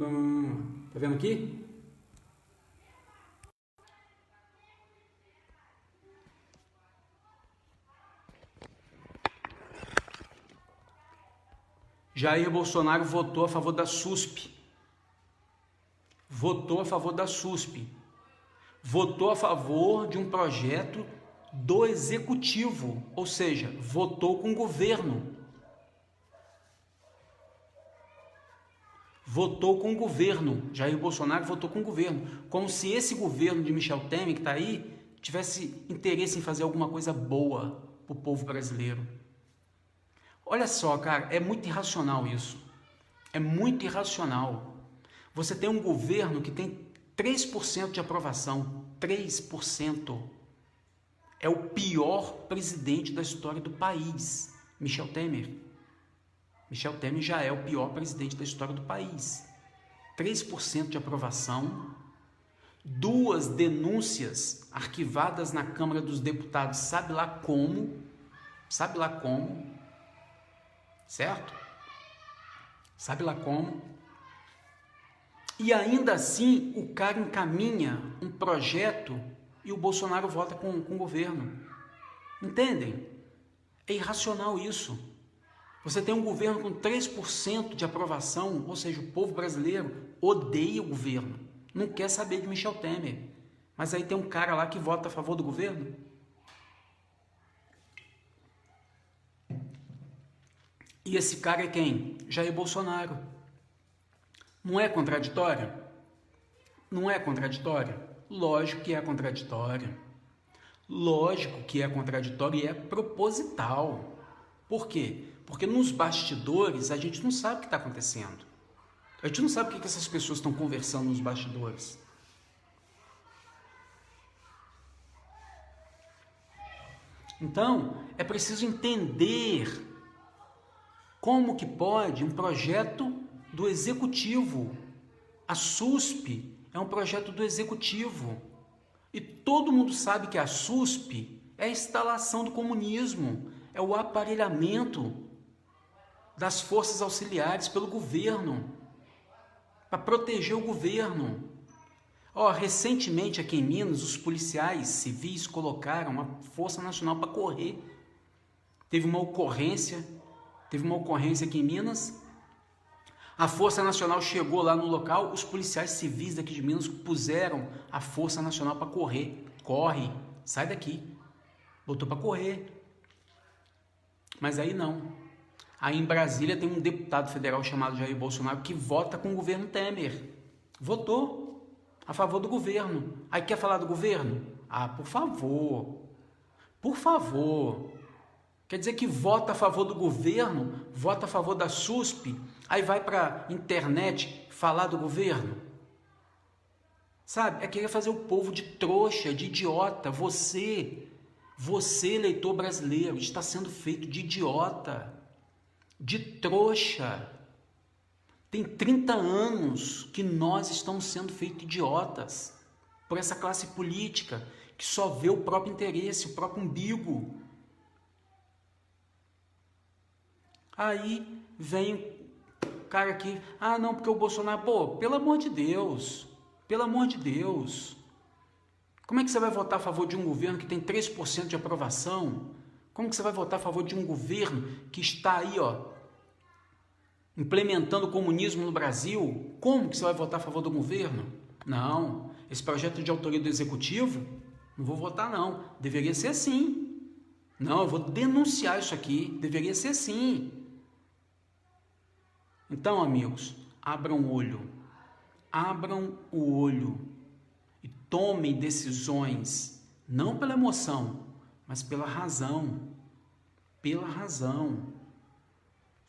Tá vendo aqui? Jair Bolsonaro votou a favor da SUSP. Votou a favor de um projeto do Executivo, ou seja, votou com o governo. Jair Bolsonaro votou com o governo, como se esse governo de Michel Temer, que está aí, tivesse interesse em fazer alguma coisa boa para o povo brasileiro. Olha só, cara, é muito irracional isso. É muito irracional. Você tem um governo que tem 3% de aprovação. 3%. É o pior presidente da história do país, Michel Temer. Michel Temer já é o pior presidente da história do país. 3% de aprovação, 2 denúncias arquivadas na Câmara dos Deputados, sabe lá como, certo? Sabe lá como. E ainda assim o cara encaminha um projeto e o Bolsonaro vota com o governo. Entendem? É irracional isso. Você tem um governo com 3% de aprovação, ou seja, o povo brasileiro odeia o governo, não quer saber de Michel Temer. Mas aí tem um cara lá que vota a favor do governo. E esse cara é quem? Jair Bolsonaro. Não é contraditório? Não é contraditório? Lógico que é contraditório. Lógico que é contraditório e é proposital. Por quê? Porque nos bastidores a gente não sabe o que está acontecendo. A gente não sabe o que essas pessoas estão conversando nos bastidores. Então, é preciso entender como que pode um projeto do Executivo. A SUSP é um projeto do Executivo. E todo mundo sabe que a SUSP é a instalação do comunismo, é o aparelhamento das forças auxiliares pelo governo, para proteger o governo. Recentemente aqui em Minas, os policiais civis colocaram a Força Nacional para correr. Teve uma ocorrência aqui em Minas, A Força Nacional chegou lá no local, os policiais civis daqui de Minas puseram a Força Nacional para correr. Corre, sai daqui. Botou para correr. Mas aí não. Aí em Brasília tem um deputado federal chamado Jair Bolsonaro que vota com o governo Temer. Votou a favor do governo. Aí quer falar do governo? Ah, por favor. Por favor. Quer dizer que vota a favor do governo, vota a favor da SUSP, aí vai para a internet falar do governo? Sabe? É querer fazer o povo de trouxa, de idiota. Você, eleitor brasileiro, está sendo feito de idiota, de trouxa. Tem 30 anos que nós estamos sendo feitos idiotas por essa classe política que só vê o próprio interesse, o próprio umbigo. Aí vem o cara aqui, ah não, porque o Bolsonaro, pô, pelo amor de Deus, como é que você vai votar a favor de um governo que tem 3% de aprovação? Como que você vai votar a favor de um governo que está aí, ó, implementando o comunismo no Brasil? Como que você vai votar a favor do governo? Não, esse projeto de autoria do executivo, não vou votar não, deveria ser assim. Não, eu vou denunciar isso aqui, deveria ser assim. Então, amigos, abram o olho e tomem decisões, não pela emoção, mas pela razão,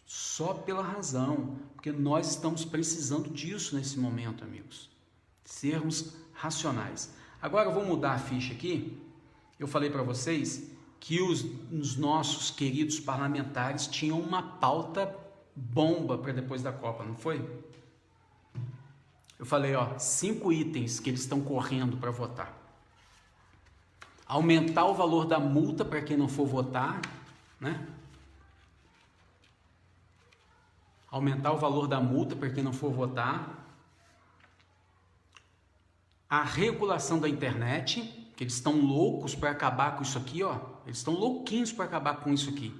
só pela razão, porque nós estamos precisando disso nesse momento, amigos, sermos racionais. Agora eu vou mudar a ficha aqui. Eu falei para vocês que os nossos queridos parlamentares tinham uma pauta bomba para depois da Copa, não foi? Eu falei, ó, 5 itens que eles estão correndo para votar. Aumentar o valor da multa para quem não for votar, né? Aumentar o valor da multa para quem não for votar. A regulação da internet, que eles estão loucos para acabar com isso aqui, ó. Eles estão louquinhos para acabar com isso aqui.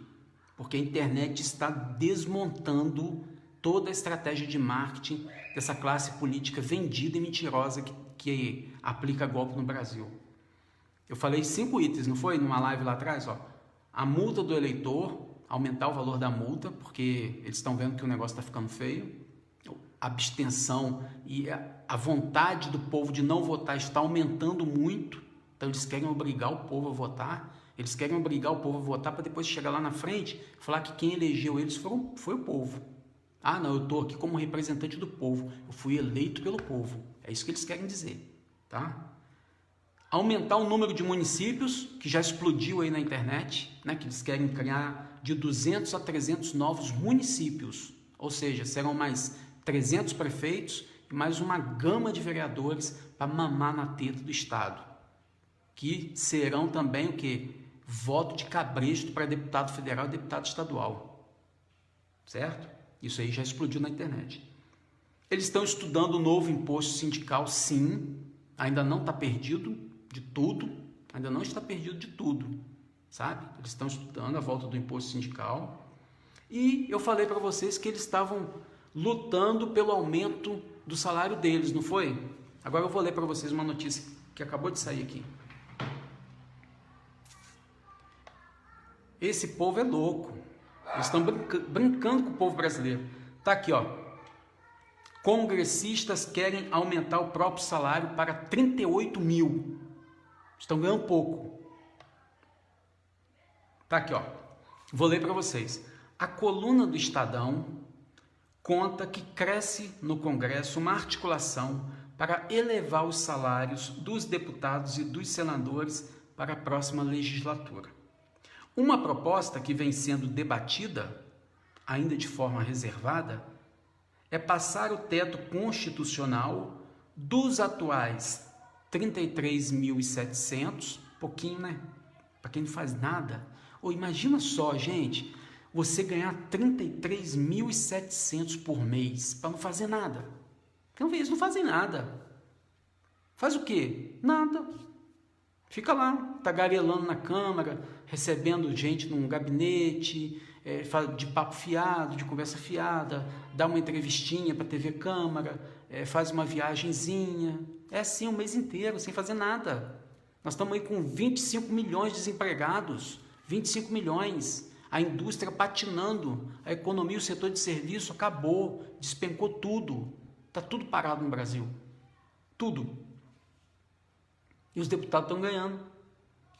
Porque a internet está desmontando toda a estratégia de marketing dessa classe política vendida e mentirosa que aplica golpe no Brasil. Eu falei 5 itens, não foi? Numa live lá atrás, ó. A multa do eleitor, aumentar o valor da multa, porque eles estão vendo que o negócio está ficando feio. A abstenção e a vontade do povo de não votar está aumentando muito. Então eles querem obrigar o povo a votar. Eles querem obrigar o povo a votar para depois chegar lá na frente e falar que quem elegeu eles foi o povo. Ah, não, eu estou aqui como representante do povo. Eu fui eleito pelo povo. É isso que eles querem dizer, tá? Aumentar o número de municípios, que já explodiu aí na internet, né? Que eles querem criar de 200 a 300 novos municípios. Ou seja, serão mais 300 prefeitos e mais uma gama de vereadores para mamar na teta do Estado. Que serão também o quê? Voto de cabresto para deputado federal e deputado estadual. Certo? Isso aí já explodiu na internet. Eles estão estudando o novo imposto sindical, sim. Ainda não está perdido de tudo. Ainda não está perdido de tudo. Sabe? Eles estão estudando a volta do imposto sindical. E eu falei para vocês que eles estavam lutando pelo aumento do salário deles, não foi? Agora eu vou ler para vocês uma notícia que acabou de sair aqui. Esse povo é louco. Eles estão brincando com o povo brasileiro. Tá aqui, ó. Congressistas querem aumentar o próprio salário para 38 mil. Estão ganhando pouco. Tá aqui, ó. Vou ler para vocês. A coluna do Estadão conta que cresce no Congresso uma articulação para elevar os salários dos deputados e dos senadores para a próxima legislatura. Uma proposta que vem sendo debatida, ainda de forma reservada, é passar o teto constitucional dos atuais 33.700, pouquinho, né? Para quem não faz nada. Ou imagina só, gente, você ganhar 33.700 por mês para não fazer nada. Então, eles não fazem nada. Faz o quê? Nada. Fica lá, tagarelando na Câmara, recebendo gente num gabinete, de papo fiado, de conversa fiada, dá uma entrevistinha para TV Câmara, faz uma viagenzinha. É assim o mês inteiro, sem fazer nada. Nós estamos aí com 25 milhões de desempregados, 25 milhões. A indústria patinando, a economia, o setor de serviço acabou, despencou tudo. Está tudo parado no Brasil. Tudo. E os deputados estão ganhando.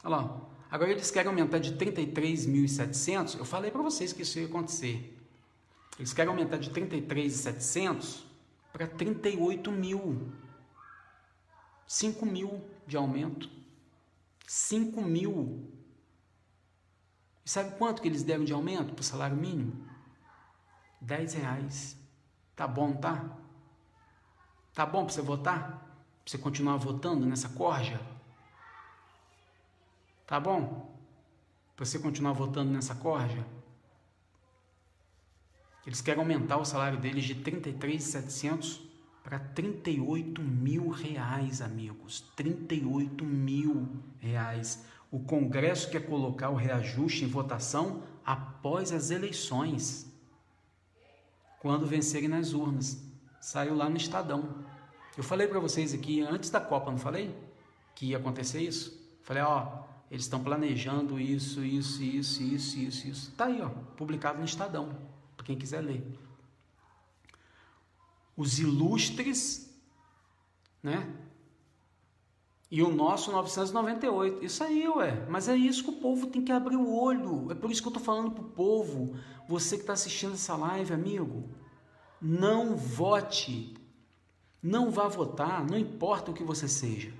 Olha lá. Agora eles querem aumentar de 33.700. Eu falei para vocês que isso ia acontecer. Eles querem aumentar de 33.700 para 38 mil. 5 mil de aumento. 5 mil. E sabe quanto que eles deram de aumento para o salário mínimo? R$10. Tá bom, tá? Tá bom para você votar? Para você continuar votando nessa corja? Tá bom? Para você continuar votando nessa corja? Eles querem aumentar o salário deles de 33.700 para 38 mil reais, amigos. 38 mil reais. O Congresso quer colocar o reajuste em votação após as eleições, quando vencerem nas urnas. Saiu lá no Estadão. Eu falei para vocês aqui antes da Copa, não falei? Que ia acontecer isso? Falei, ó, eles estão planejando isso. Tá aí, ó, publicado no Estadão, para quem quiser ler. Os ilustres, né? E o nosso 998. Isso aí, ué. Mas é isso que o povo tem que abrir o olho. É por isso que eu tô falando pro povo. Você que está assistindo essa live, amigo, não vote. Não vá votar, não importa o que você seja.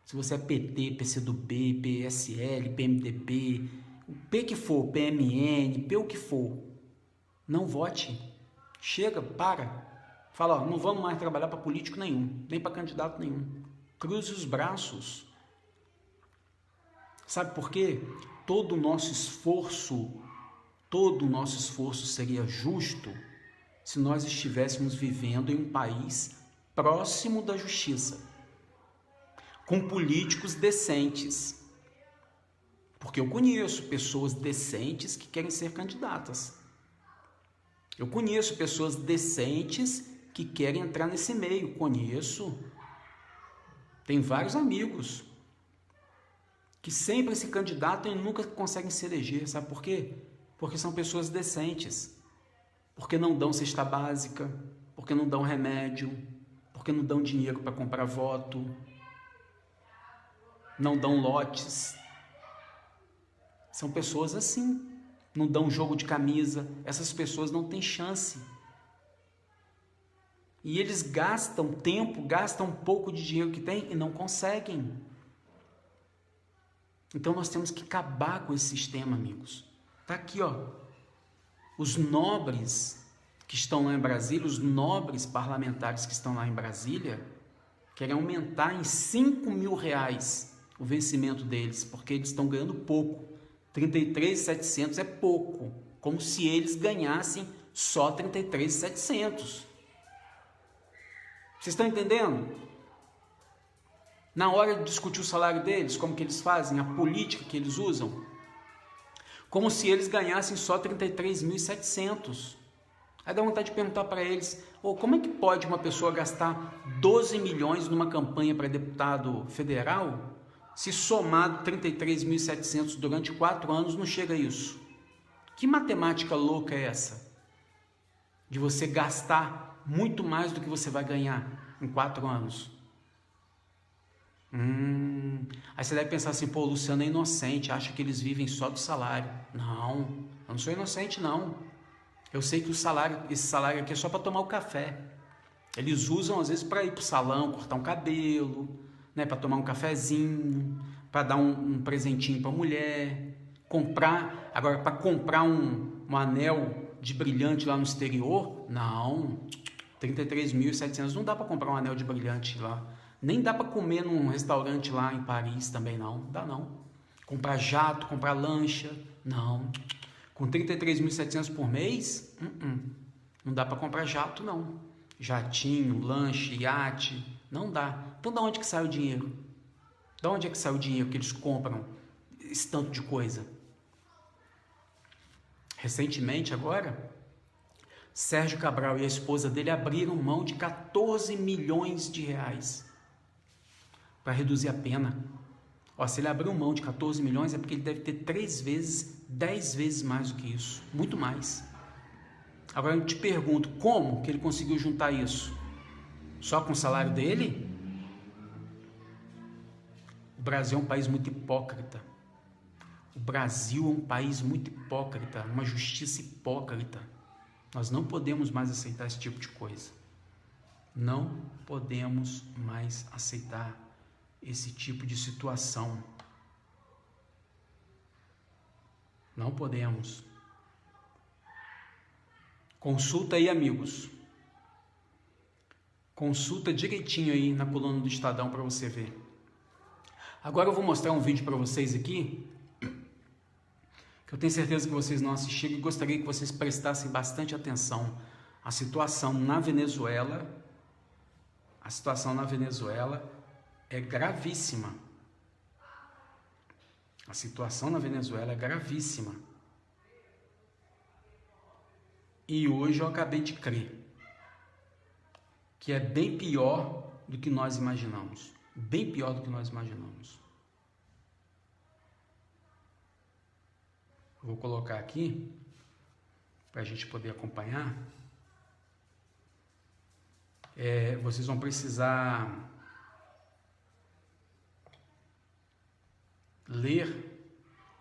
Se você é PT, PCdoB, PSL, PMDB, o P que for, PMN, P o que for, não vote. Chega, para. Fala, ó, não vamos mais trabalhar para político nenhum, nem para candidato nenhum. Cruze os braços. Sabe por quê? Todo o nosso esforço seria justo se nós estivéssemos vivendo em um país próximo da justiça, com políticos decentes. Porque eu conheço pessoas decentes que querem ser candidatas. Eu conheço pessoas decentes que querem entrar nesse meio. Conheço. Tem vários amigos que sempre se candidatam e nunca conseguem se eleger. Sabe por quê? Porque são pessoas decentes. Porque não dão cesta básica, porque não dão remédio, porque não dão dinheiro para comprar voto, não dão lotes. São pessoas assim. Não dão jogo de camisa. Essas pessoas não têm chance. E eles gastam tempo, gastam um pouco de dinheiro que tem e não conseguem. Então nós temos que acabar com esse sistema, amigos. Tá aqui, ó. Os nobres que estão lá em Brasília, os nobres parlamentares que estão lá em Brasília, querem aumentar em 5 mil reais o vencimento deles, porque eles estão ganhando pouco. 33.700 é pouco, como se eles ganhassem só 33.700. Vocês estão entendendo? Na hora de discutir o salário deles, como que eles fazem, a política que eles usam, como se eles ganhassem só 33.700. Aí dá vontade de perguntar para eles, como é que pode uma pessoa gastar 12 milhões numa campanha para deputado federal, se somado 33.700 durante 4 anos não chega a isso? Que matemática louca é essa? De você gastar muito mais do que você vai ganhar em 4 anos. Aí você deve pensar assim, o Luciano é inocente, acha que eles vivem só do salário. Não, eu não sou inocente, não. Eu sei que esse salário aqui é só para tomar o café. Eles usam às vezes para ir para o salão, cortar um cabelo, né, para tomar um cafezinho, para dar um presentinho para a mulher, comprar. Agora, para comprar um anel de brilhante lá no exterior, não, 33.700 não dá para comprar um anel de brilhante lá. Nem dá para comer num restaurante lá em Paris também, não. Dá não. Comprar jato, comprar lancha, não. Com 33.700 por mês, não dá para comprar jato, não. Jatinho, lanche, iate, não dá. Então, da onde que sai o dinheiro? Da onde é que sai o dinheiro que eles compram esse tanto de coisa? Recentemente agora, Sérgio Cabral e a esposa dele abriram mão de 14 milhões de reais para reduzir a pena. Ó, se ele abriu mão de 14 milhões é porque ele deve ter 3 vezes, 10 vezes mais do que isso, muito mais. Agora eu te pergunto, como que ele conseguiu juntar isso? Só com o salário dele? O Brasil é um país muito hipócrita. O Brasil é um país muito hipócrita, uma justiça hipócrita. Nós não podemos mais aceitar esse tipo de coisa. Não podemos mais aceitar esse tipo de situação. Não podemos. Consulta aí, amigos. Consulta direitinho aí na coluna do Estadão para você ver. Agora eu vou mostrar um vídeo para vocês aqui, que eu tenho certeza que vocês não assistiram e gostaria que vocês prestassem bastante atenção. A situação na Venezuela é gravíssima. A situação na Venezuela é gravíssima. E hoje eu acabei de crer que é bem pior do que nós imaginamos. Bem pior do que nós imaginamos. Vou colocar aqui para a gente poder acompanhar. Vocês vão precisar ler,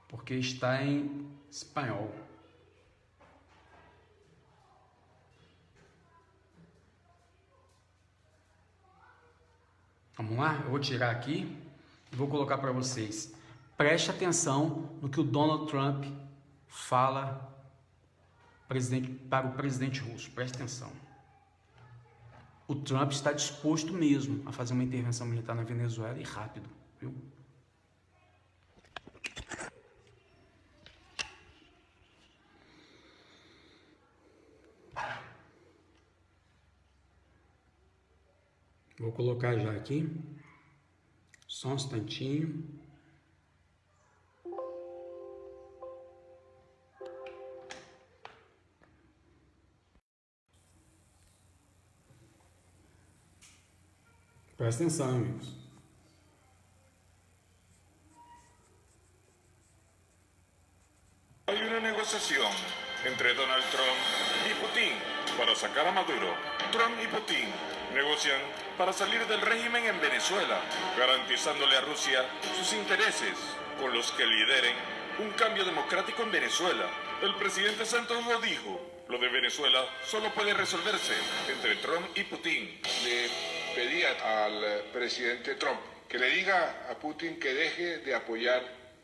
porque está em espanhol. Vamos lá? Eu vou tirar aqui e vou colocar para vocês. Preste atenção no que o Donald Trump fala para o presidente russo. Preste atenção. O Trump está disposto mesmo a fazer uma intervenção militar na Venezuela e rápido, viu? Vou colocar já aqui, só um instantinho. Presta atenção, amigos. Hay una negociación entre Donald Trump y Putin para sacar a Maduro. Trump y Putin negocian para salir del régimen en Venezuela, garantizándole a Rusia sus intereses, con los que lideren un cambio democrático en Venezuela. El presidente Santos lo dijo, lo de Venezuela solo puede resolverse entre Trump y Putin. Le pedí al presidente Trump que le diga a Putin que deje de apoyar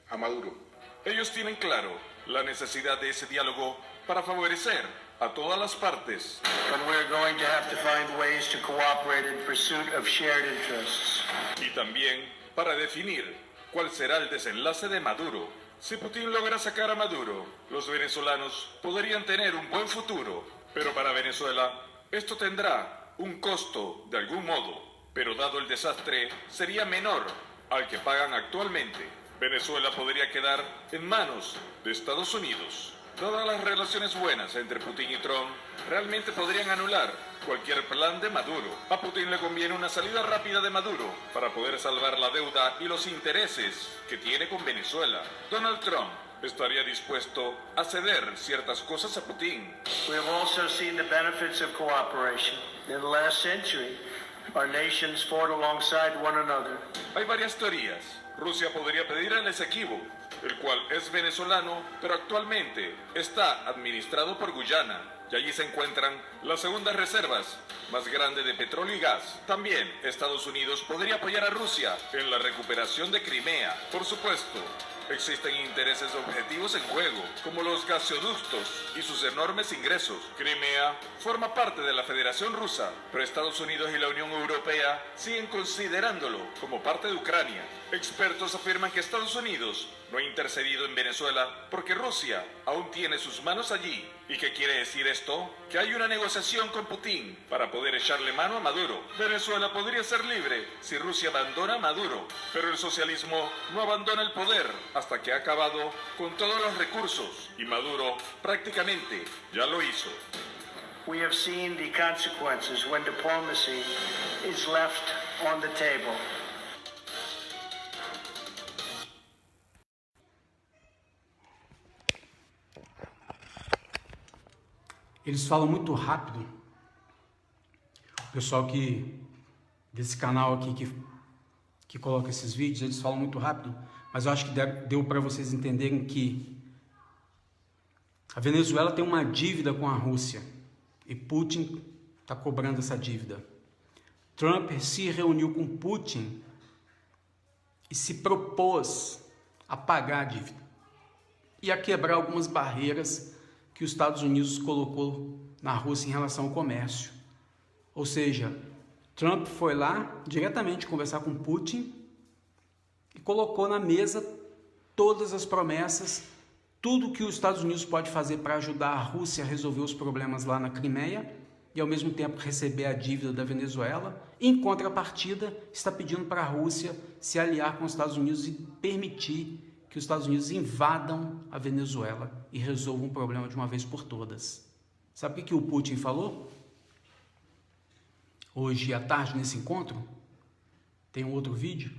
a Maduro. Ellos tienen claro la necesidad de ese diálogo para favorecer a todas las partes. But we're going to have to find ways to cooperate in pursuit of shared interests. Y también para definir cuál será el desenlace de Maduro. Si Putin logra sacar a Maduro, los venezolanos podrían tener un buen futuro. Pero para Venezuela, esto tendrá un costo de algún modo. Pero dado el desastre, sería menor al que pagan actualmente. Venezuela podría quedar en manos de Estados Unidos. Dadas las relaciones buenas entre Putin y Trump, realmente podrían anular cualquier plan de Maduro. A Putin le conviene una salida rápida de Maduro para poder salvar la deuda y los intereses que tiene con Venezuela. Donald Trump estaría dispuesto a ceder ciertas cosas a Putin. We have also seen the benefits of cooperation. In the last century, our nations fought alongside one another. Hay varias teorías. Rusia podría pedir al Esequibo, el cual es venezolano, pero actualmente está administrado por Guyana, y allí se encuentran las segundas reservas más grandes de petróleo y gas. También Estados Unidos podría apoyar a Rusia en la recuperación de Crimea. Por supuesto, existen intereses objetivos en juego, como los gasoductos y sus enormes ingresos. Crimea forma parte de la Federación Rusa, pero Estados Unidos y la Unión Europea siguen considerándolo como parte de Ucrania. Expertos afirman que Estados Unidos no ha intercedido en Venezuela porque Rusia aún tiene sus manos allí. ¿Y qué quiere decir esto? Que hay una negociación con Putin para poder echarle mano a Maduro. Venezuela podría ser libre si Rusia abandona a Maduro, pero el socialismo no abandona el poder hasta que ha acabado con todos los recursos, y Maduro prácticamente ya lo hizo. We have seen the consequences when diplomacy is left on the table. Eles falam muito rápido. O pessoal desse canal aqui que coloca esses vídeos, eles falam muito rápido, mas eu acho que deu para vocês entenderem que a Venezuela tem uma dívida com a Rússia e Putin está cobrando essa dívida. Trump se reuniu com Putin e se propôs a pagar a dívida e a quebrar algumas barreiras que os Estados Unidos colocou na Rússia em relação ao comércio. Ou seja, Trump foi lá diretamente conversar com Putin e colocou na mesa todas as promessas, tudo que os Estados Unidos pode fazer para ajudar a Rússia a resolver os problemas lá na Crimeia e ao mesmo tempo receber a dívida da Venezuela. Em contrapartida, está pedindo para a Rússia se aliar com os Estados Unidos e permitir que os Estados Unidos invadam a Venezuela e resolvam o problema de uma vez por todas. Sabe o que o Putin falou? Hoje à tarde, nesse encontro, tem um outro vídeo,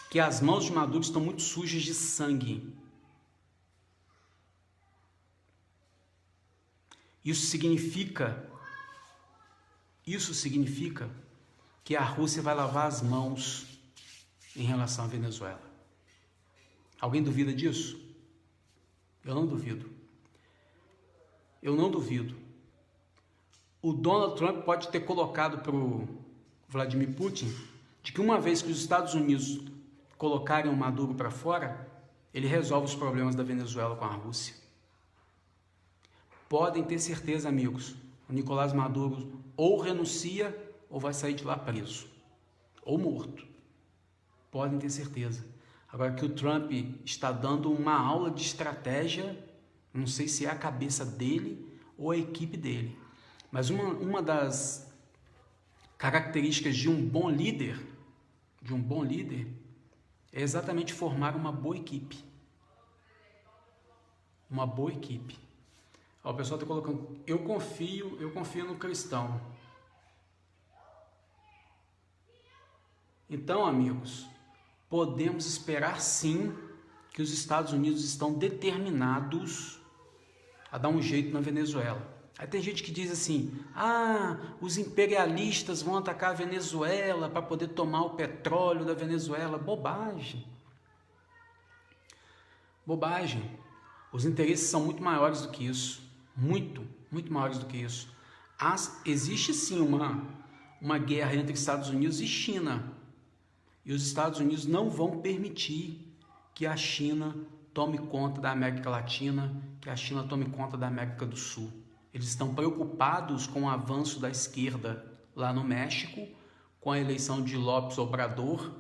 que as mãos de Maduro estão muito sujas de sangue. Isso significa que a Rússia vai lavar as mãos em relação à Venezuela. Alguém duvida disso? Eu não duvido. Eu não duvido. O Donald Trump pode ter colocado para o Vladimir Putin de que uma vez que os Estados Unidos colocarem o Maduro para fora, ele resolve os problemas da Venezuela com a Rússia. Podem ter certeza, amigos, o Nicolás Maduro ou renuncia ou vai sair de lá preso, ou morto. Podem ter certeza. Agora que o Trump está dando uma aula de estratégia, não sei se é a cabeça dele ou a equipe dele, mas uma das características de um bom líder, é exatamente formar uma boa equipe. Uma boa equipe. Ó, o pessoal está colocando, eu confio no cristão. Então, amigos, podemos esperar sim que os Estados Unidos estão determinados a dar um jeito na Venezuela. Aí tem gente que diz assim, os imperialistas vão atacar a Venezuela para poder tomar o petróleo da Venezuela. Bobagem. Bobagem. Os interesses são muito maiores do que isso. Muito maiores do que isso. Existe sim uma guerra entre Estados Unidos e China. E os Estados Unidos não vão permitir que a China tome conta da América Latina, que a China tome conta da América do Sul. Eles estão preocupados com o avanço da esquerda lá no México, com a eleição de López Obrador,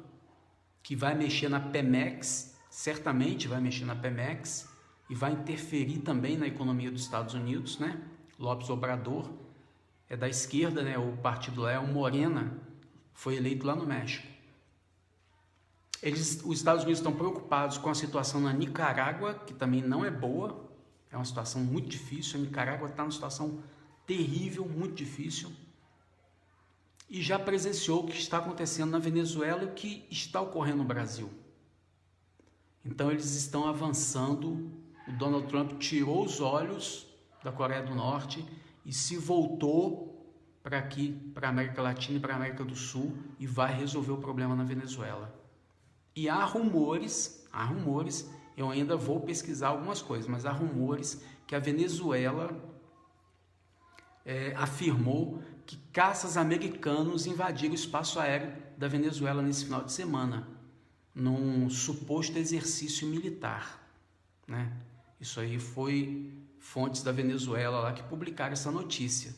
que vai mexer na Pemex, certamente vai mexer na Pemex, e vai interferir também na economia dos Estados Unidos, né? López Obrador é da esquerda, né? O partido lá é o Morena, foi eleito lá no México. Os Estados Unidos estão preocupados com a situação na Nicarágua, que também não é boa, é uma situação muito difícil. A Nicarágua está numa situação terrível, muito difícil, e já presenciou o que está acontecendo na Venezuela e o que está ocorrendo no Brasil. Então eles estão avançando. O Donald Trump tirou os olhos da Coreia do Norte e se voltou para aqui, para a América Latina e para a América do Sul, e vai resolver o problema na Venezuela. E há rumores, eu ainda vou pesquisar algumas coisas, mas há rumores que a Venezuela afirmou que caças americanos invadiram o espaço aéreo da Venezuela nesse final de semana, num suposto exercício militar, né? Isso aí foi fontes da Venezuela lá que publicaram essa notícia.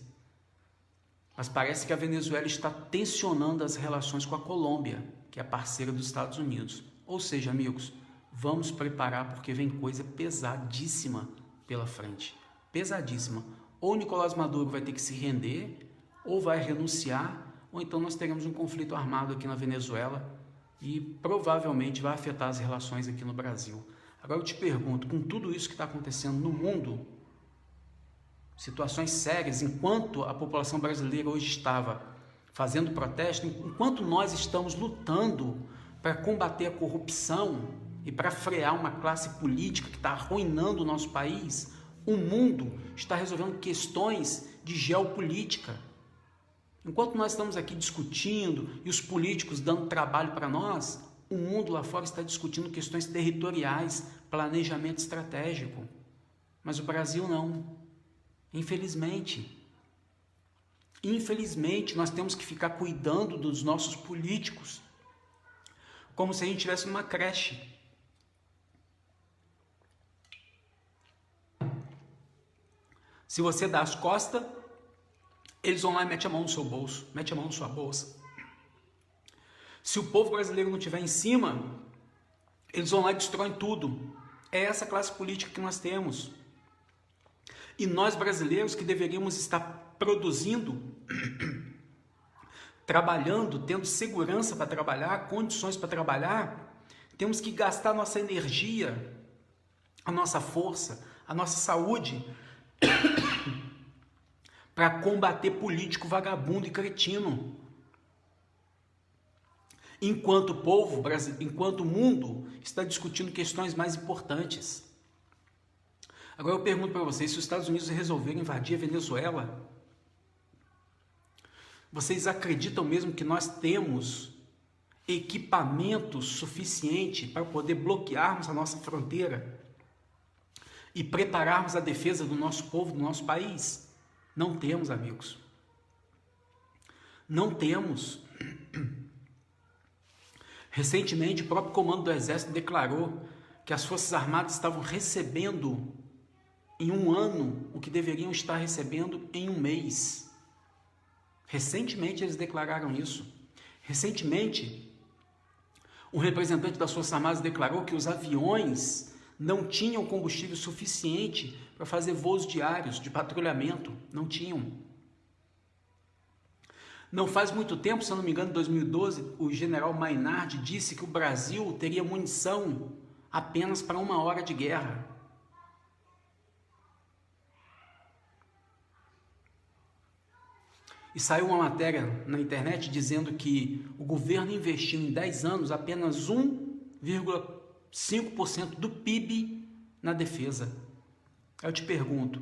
Mas parece que a Venezuela está tensionando as relações com a Colômbia, que é parceira dos Estados Unidos. Ou seja, amigos, vamos preparar porque vem coisa pesadíssima pela frente. Pesadíssima. Ou Nicolás Maduro vai ter que se render, ou vai renunciar, ou então nós teremos um conflito armado aqui na Venezuela e provavelmente vai afetar as relações aqui no Brasil. Agora eu te pergunto, com tudo isso que está acontecendo no mundo, situações sérias, enquanto a população brasileira hoje estava fazendo protesto, enquanto nós estamos lutando para combater a corrupção e para frear uma classe política que está arruinando o nosso país, o mundo está resolvendo questões de geopolítica. Enquanto nós estamos aqui discutindo e os políticos dando trabalho para nós, o mundo lá fora está discutindo questões territoriais, planejamento estratégico. Mas o Brasil não. Infelizmente. Infelizmente, nós temos que ficar cuidando dos nossos políticos como se a gente estivesse numa creche. Se você dá as costas, eles vão lá e metem a mão no seu bolso, metem a mão na sua bolsa. Se o povo brasileiro não estiver em cima, eles vão lá e destroem tudo. É essa classe política que nós temos. E nós brasileiros que deveríamos estar produzindo, trabalhando, tendo segurança para trabalhar, condições para trabalhar, temos que gastar nossa energia, a nossa força, a nossa saúde para combater político vagabundo e cretino. Enquanto o povo brasileiro, enquanto o mundo está discutindo questões mais importantes. Agora eu pergunto para vocês, se os Estados Unidos resolverem invadir a Venezuela, vocês acreditam mesmo que nós temos equipamento suficiente para poder bloquearmos a nossa fronteira e prepararmos a defesa do nosso povo, do nosso país? Não temos, amigos. Não temos. Recentemente, o próprio comando do Exército declarou que as Forças Armadas estavam recebendo em um ano o que deveriam estar recebendo em um mês. Recentemente eles declararam isso. Recentemente, um representante das Forças Armadas declarou que os aviões não tinham combustível suficiente para fazer voos diários de patrulhamento. Não tinham. Não faz muito tempo, se eu não me engano, em 2012, o general Maynard disse que o Brasil teria munição apenas para 1 hora de guerra. E saiu uma matéria na internet dizendo que o governo investiu em 10 anos apenas 1,5% do PIB na defesa. Eu te pergunto,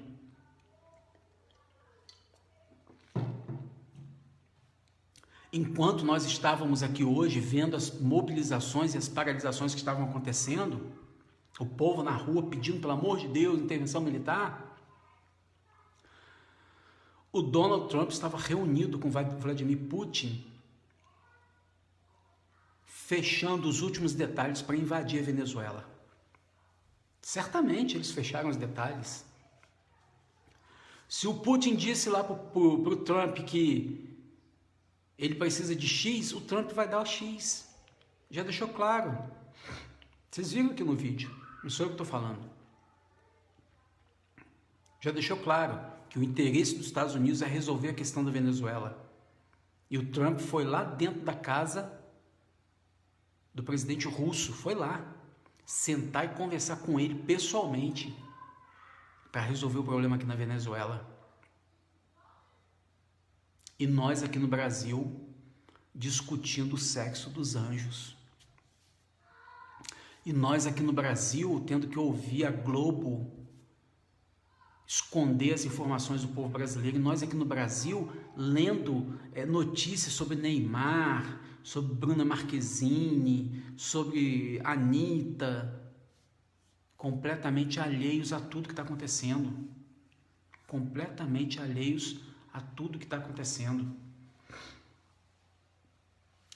enquanto nós estávamos aqui hoje vendo as mobilizações e as paralisações que estavam acontecendo, o povo na rua pedindo, pelo amor de Deus, intervenção militar, o Donald Trump estava reunido com Vladimir Putin, fechando os últimos detalhes para invadir a Venezuela. Certamente eles fecharam os detalhes. Se o Putin disse lá para o Trump que ele precisa de X, o Trump vai dar o X. Já deixou claro. Vocês viram aqui no vídeo, não sou eu que estou falando. Já deixou claro que o interesse dos Estados Unidos é resolver a questão da Venezuela. E o Trump foi lá dentro da casa do presidente russo, foi lá sentar e conversar com ele pessoalmente para resolver o problema aqui na Venezuela. E nós aqui no Brasil discutindo o sexo dos anjos. E nós aqui no Brasil tendo que ouvir a Globo esconder as informações do povo brasileiro, e nós aqui no Brasil lendo notícias sobre Neymar, sobre Bruna Marquezine, sobre Anitta, completamente alheios a tudo que está acontecendo. Completamente alheios a tudo que está acontecendo.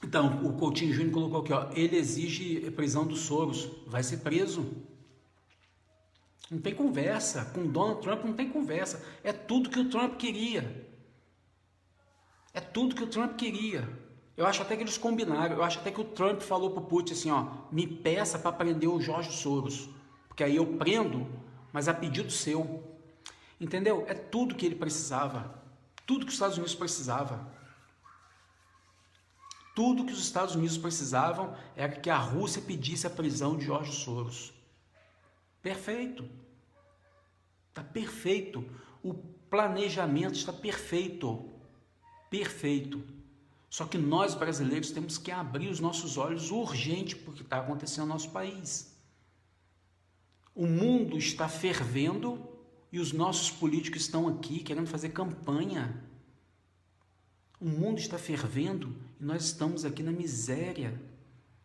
Então, o Coutinho Júnior colocou aqui, ó, ele exige prisão do Soros, vai ser preso. Não tem conversa, com Donald Trump não tem conversa, é tudo que o Trump queria. É tudo que o Trump queria. Eu acho até que eles combinaram, eu acho até que o Trump falou pro Putin assim, ó, me peça para prender o Jorge Soros, porque aí eu prendo, mas a pedido seu. Entendeu? É tudo que ele precisava, tudo que os Estados Unidos precisava. Tudo que os Estados Unidos precisavam era que a Rússia pedisse a prisão de Jorge Soros. Perfeito. Está perfeito. O planejamento está perfeito. Perfeito. Só que nós brasileiros temos que abrir os nossos olhos urgente porque está acontecendo no nosso país. O mundo está fervendo e os nossos políticos estão aqui querendo fazer campanha. O mundo está fervendo e nós estamos aqui na miséria,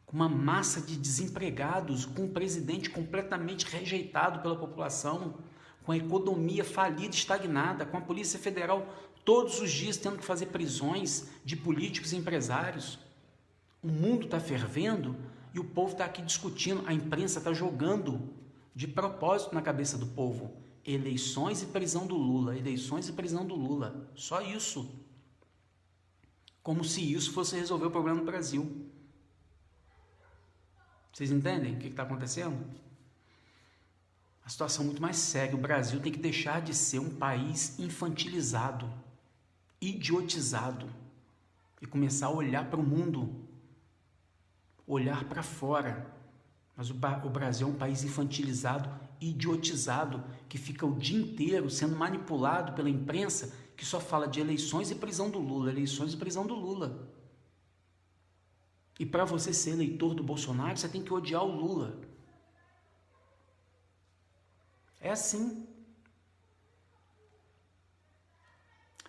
com uma massa de desempregados, com um presidente completamente rejeitado pela população, com a economia falida, estagnada, com a Polícia Federal todos os dias tendo que fazer prisões de políticos e empresários. O mundo está fervendo e o povo está aqui discutindo, a imprensa está jogando de propósito na cabeça do povo. Eleições e prisão do Lula, eleições e prisão do Lula, só isso. Como se isso fosse resolver o problema do Brasil. Vocês entendem o que está acontecendo? A situação é muito mais séria. O Brasil tem que deixar de ser um país infantilizado, idiotizado, e começar a olhar para o mundo, olhar para fora. Mas o Brasil é um país infantilizado, idiotizado, que fica o dia inteiro sendo manipulado pela imprensa, que só fala de eleições e prisão do Lula, eleições e prisão do Lula. E para você ser eleitor do Bolsonaro, você tem que odiar o Lula. É assim.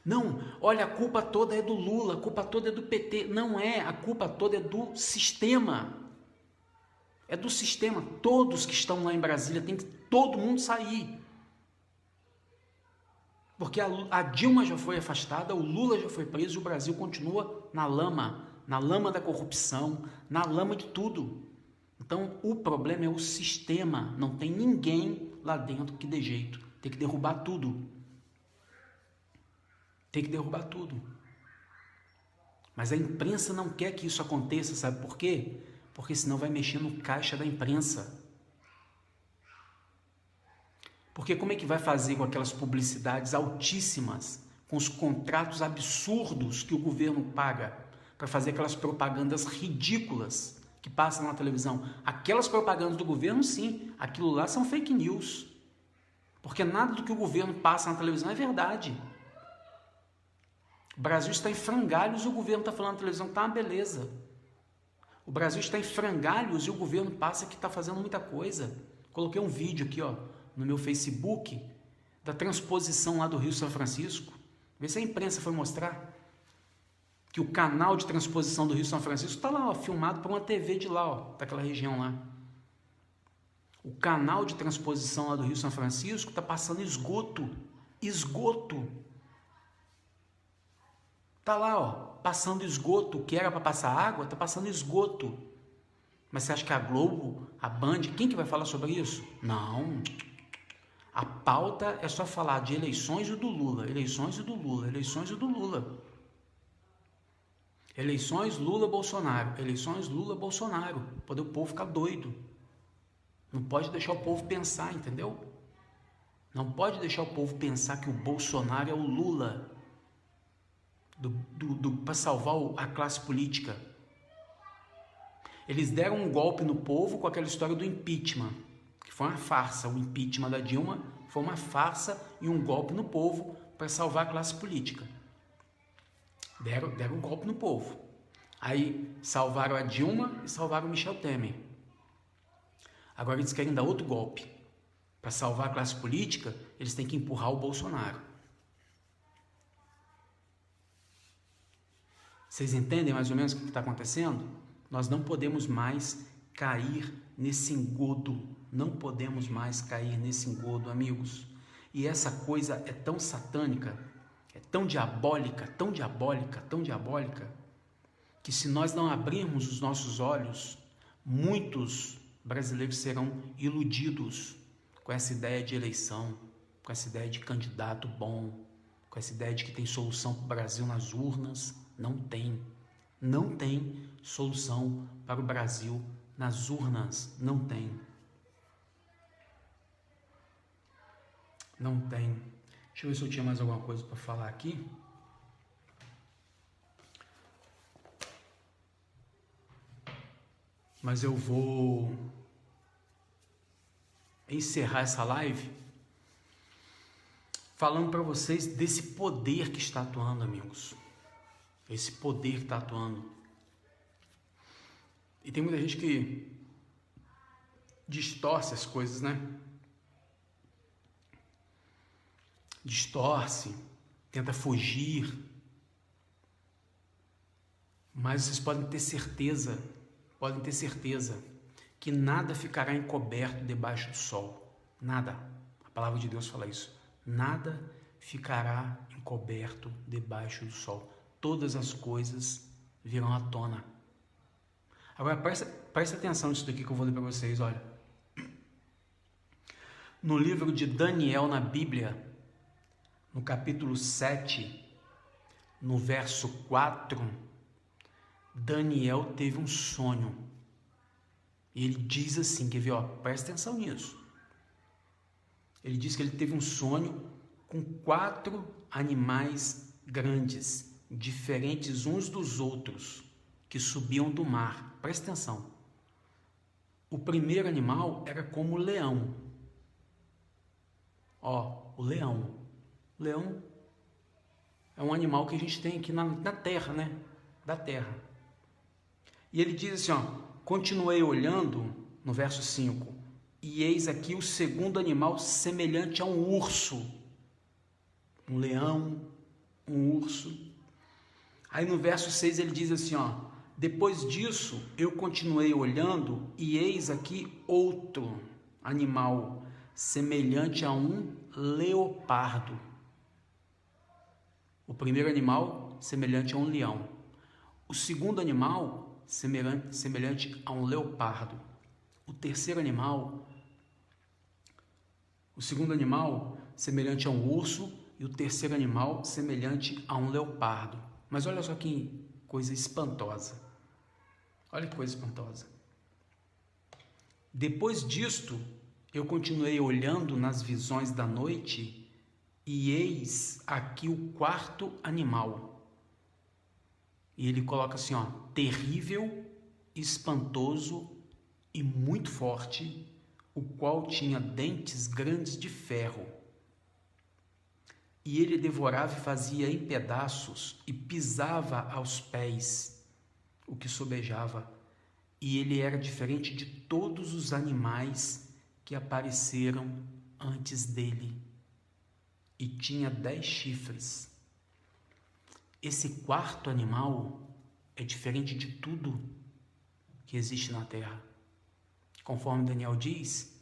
Não, olha, a culpa toda é do Lula, a culpa toda é do PT. Não é, a culpa toda é do sistema. É do sistema. Todos que estão lá em Brasília, tem que todo mundo sair. Porque a Dilma já foi afastada, o Lula já foi preso e o Brasil continua na lama da corrupção, na lama de tudo. Então, o problema é o sistema. Não tem ninguém lá dentro que dê jeito. Tem que derrubar tudo. Tem que derrubar tudo. Mas a imprensa não quer que isso aconteça, sabe por quê? Porque senão vai mexer no caixa da imprensa. Porque como é que vai fazer com aquelas publicidades altíssimas, com os contratos absurdos que o governo paga para fazer aquelas propagandas ridículas que passam na televisão? Aquelas propagandas do governo, sim, aquilo lá são fake news. Porque nada do que o governo passa na televisão é verdade. O Brasil está em frangalhos e o governo está falando na televisão que está uma beleza. O Brasil está em frangalhos e o governo passa que está fazendo muita coisa. Coloquei um vídeo aqui, ó, no meu Facebook, da transposição lá do Rio São Francisco. Vê se a imprensa foi mostrar que o canal de transposição do Rio São Francisco está lá, ó, filmado por uma TV de lá, ó, daquela região lá. O canal de transposição lá do Rio São Francisco está passando esgoto. Esgoto. Está lá, ó, passando esgoto. O que era para passar água, está passando esgoto. Mas você acha que a Globo, a Band, quem que vai falar sobre isso? Não. A pauta é só falar de eleições e do Lula, eleições e do Lula, eleições e do Lula. Eleições Lula-Bolsonaro, eleições Lula-Bolsonaro. Poder o povo ficar doido. Não pode deixar o povo pensar, entendeu? Não pode deixar o povo pensar que o Bolsonaro é o Lula para salvar a classe política. Eles deram um golpe no povo com aquela história do impeachment, que foi uma farsa. O impeachment da Dilma foi uma farsa e um golpe no povo para salvar a classe política. Deram um golpe no povo. Aí salvaram a Dilma e salvaram o Michel Temer. Agora eles querem dar outro golpe. Para salvar a classe política, eles têm que empurrar o Bolsonaro. Vocês entendem mais ou menos o que está acontecendo? Nós não podemos mais cair nesse engodo. Não podemos mais cair nesse engodo, amigos. E essa coisa é tão satânica, é tão diabólica, tão diabólica, tão diabólica, que se nós não abrirmos os nossos olhos, muitos brasileiros serão iludidos com essa ideia de eleição, com essa ideia de candidato bom, com essa ideia de que tem solução para o Brasil nas urnas. Não tem. Não tem solução para o Brasil nas urnas. Não tem. Não tem. Deixa eu ver se eu tinha mais alguma coisa para falar aqui. Mas eu vou encerrar essa live falando para vocês desse poder que está atuando, amigos. Esse poder que está atuando. E tem muita gente que distorce as coisas, né? Distorce, tenta fugir. Mas vocês podem ter certeza que nada ficará encoberto debaixo do sol. Nada. A palavra de Deus fala isso. Nada ficará encoberto debaixo do sol. Todas as coisas virão à tona. Agora presta atenção nisso daqui que eu vou ler para vocês, olha. No livro de Daniel na Bíblia, no capítulo 7, no verso 4, Daniel teve um sonho. E ele diz assim, quer ver, ó, presta atenção nisso. Ele diz que ele teve um sonho com 4 animais grandes, diferentes uns dos outros, que subiam do mar. Presta atenção. O primeiro animal era como o leão. Ó, o leão. O leão é um animal que a gente tem aqui na terra, né? Da terra. E ele diz assim, ó, continuei olhando, no verso 5, e eis aqui o segundo animal semelhante a um urso. Um leão, um urso. Aí no verso 6 ele diz assim, ó, depois disso eu continuei olhando e eis aqui outro animal semelhante a um leopardo. O primeiro animal semelhante a um leão. O segundo animal semelhante a um leopardo. O terceiro animal, o segundo animal semelhante a um urso e o terceiro animal semelhante a um leopardo. Mas olha só que coisa espantosa. Olha que coisa espantosa. Depois disto, eu continuei olhando nas visões da noite e eis aqui o quarto animal. E ele coloca assim, ó, terrível, espantoso e muito forte, o qual tinha dentes grandes de ferro. E ele devorava e fazia em pedaços e pisava aos pés o que sobejava, e ele era diferente de todos os animais que apareceram antes dele, e tinha 10 chifres. Esse quarto animal é diferente de tudo que existe na terra. Conforme Daniel diz,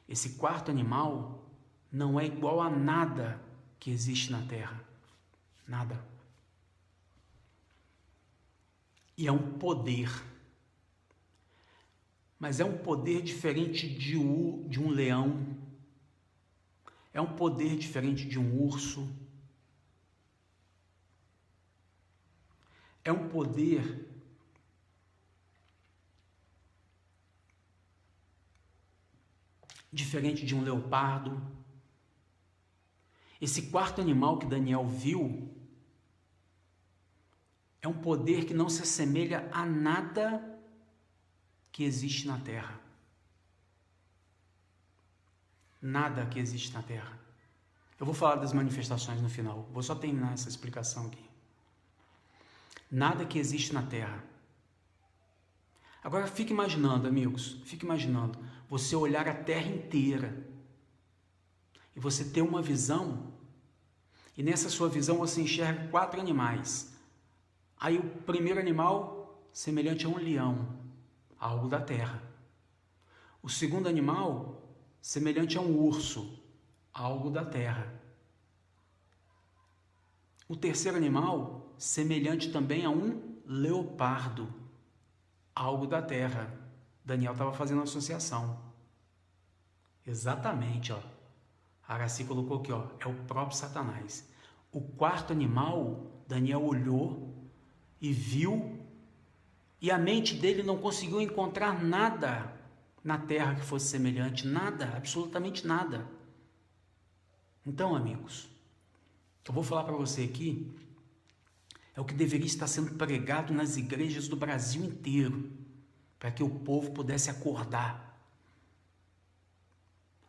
esse quarto animal não é igual a nada que existe na terra. Nada. E é um poder. Mas é um poder diferente de um leão. É um poder diferente de um urso. É um poder diferente de um leopardo. Esse quarto animal que Daniel viu é um poder que não se assemelha a nada que existe na terra. Nada que existe na terra. Eu vou falar das manifestações no final. Vou só terminar essa explicação aqui. Nada que existe na terra. Agora fique imaginando, amigos, fique imaginando você olhar a terra inteira e você ter uma visão, e nessa sua visão você enxerga 4 animais. Aí o primeiro animal semelhante a um leão, algo da terra. O segundo animal semelhante a um urso, algo da terra. O terceiro animal semelhante também a um leopardo, algo da terra. Daniel estava fazendo uma associação. Exatamente, ó. Araci colocou aqui, ó, é o próprio Satanás. O quarto animal, Daniel olhou e viu E a mente dele não conseguiu encontrar nada na terra que fosse semelhante, nada, absolutamente nada. Então, amigos, eu vou falar para você aqui, é o que deveria estar sendo pregado nas igrejas do Brasil inteiro, para que o povo pudesse acordar.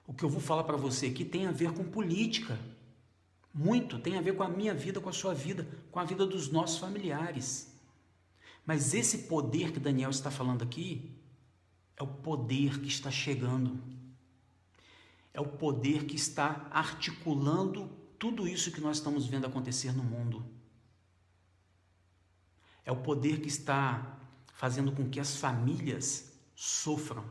O que eu vou falar para você aqui tem a ver com política, muito, tem a ver com a minha vida, com a sua vida, com a vida dos nossos familiares. Mas esse poder que Daniel está falando aqui, é o poder que está chegando, é o poder que está articulando tudo isso que nós estamos vendo acontecer no mundo. É o poder que está fazendo com que as famílias sofram,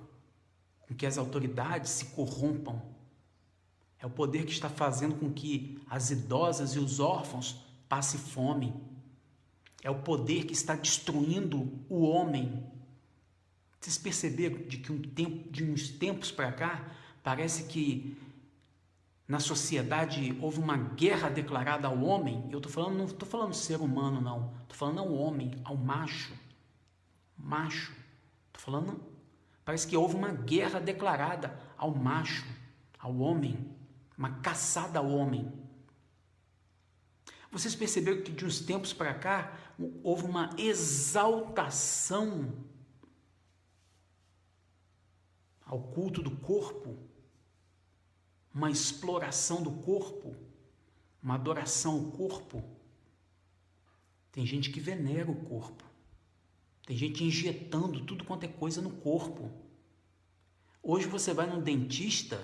com que as autoridades se corrompam. É o poder que está fazendo com que as idosas e os órfãos passem fome. É o poder que está destruindo o homem. Vocês perceberam de uns tempos para cá, parece que na sociedade houve uma guerra declarada ao homem? Eu não estou falando ser humano, não. Estou falando ao homem, ao macho. Macho. Estou falando, parece que houve uma guerra declarada ao macho, ao homem. Uma caçada ao homem. Vocês perceberam que de uns tempos para cá houve uma exaltação ao culto do corpo, uma exploração do corpo, uma adoração ao corpo. Tem gente que venera o corpo, tem gente injetando tudo quanto é coisa no corpo. Hoje você vai num dentista,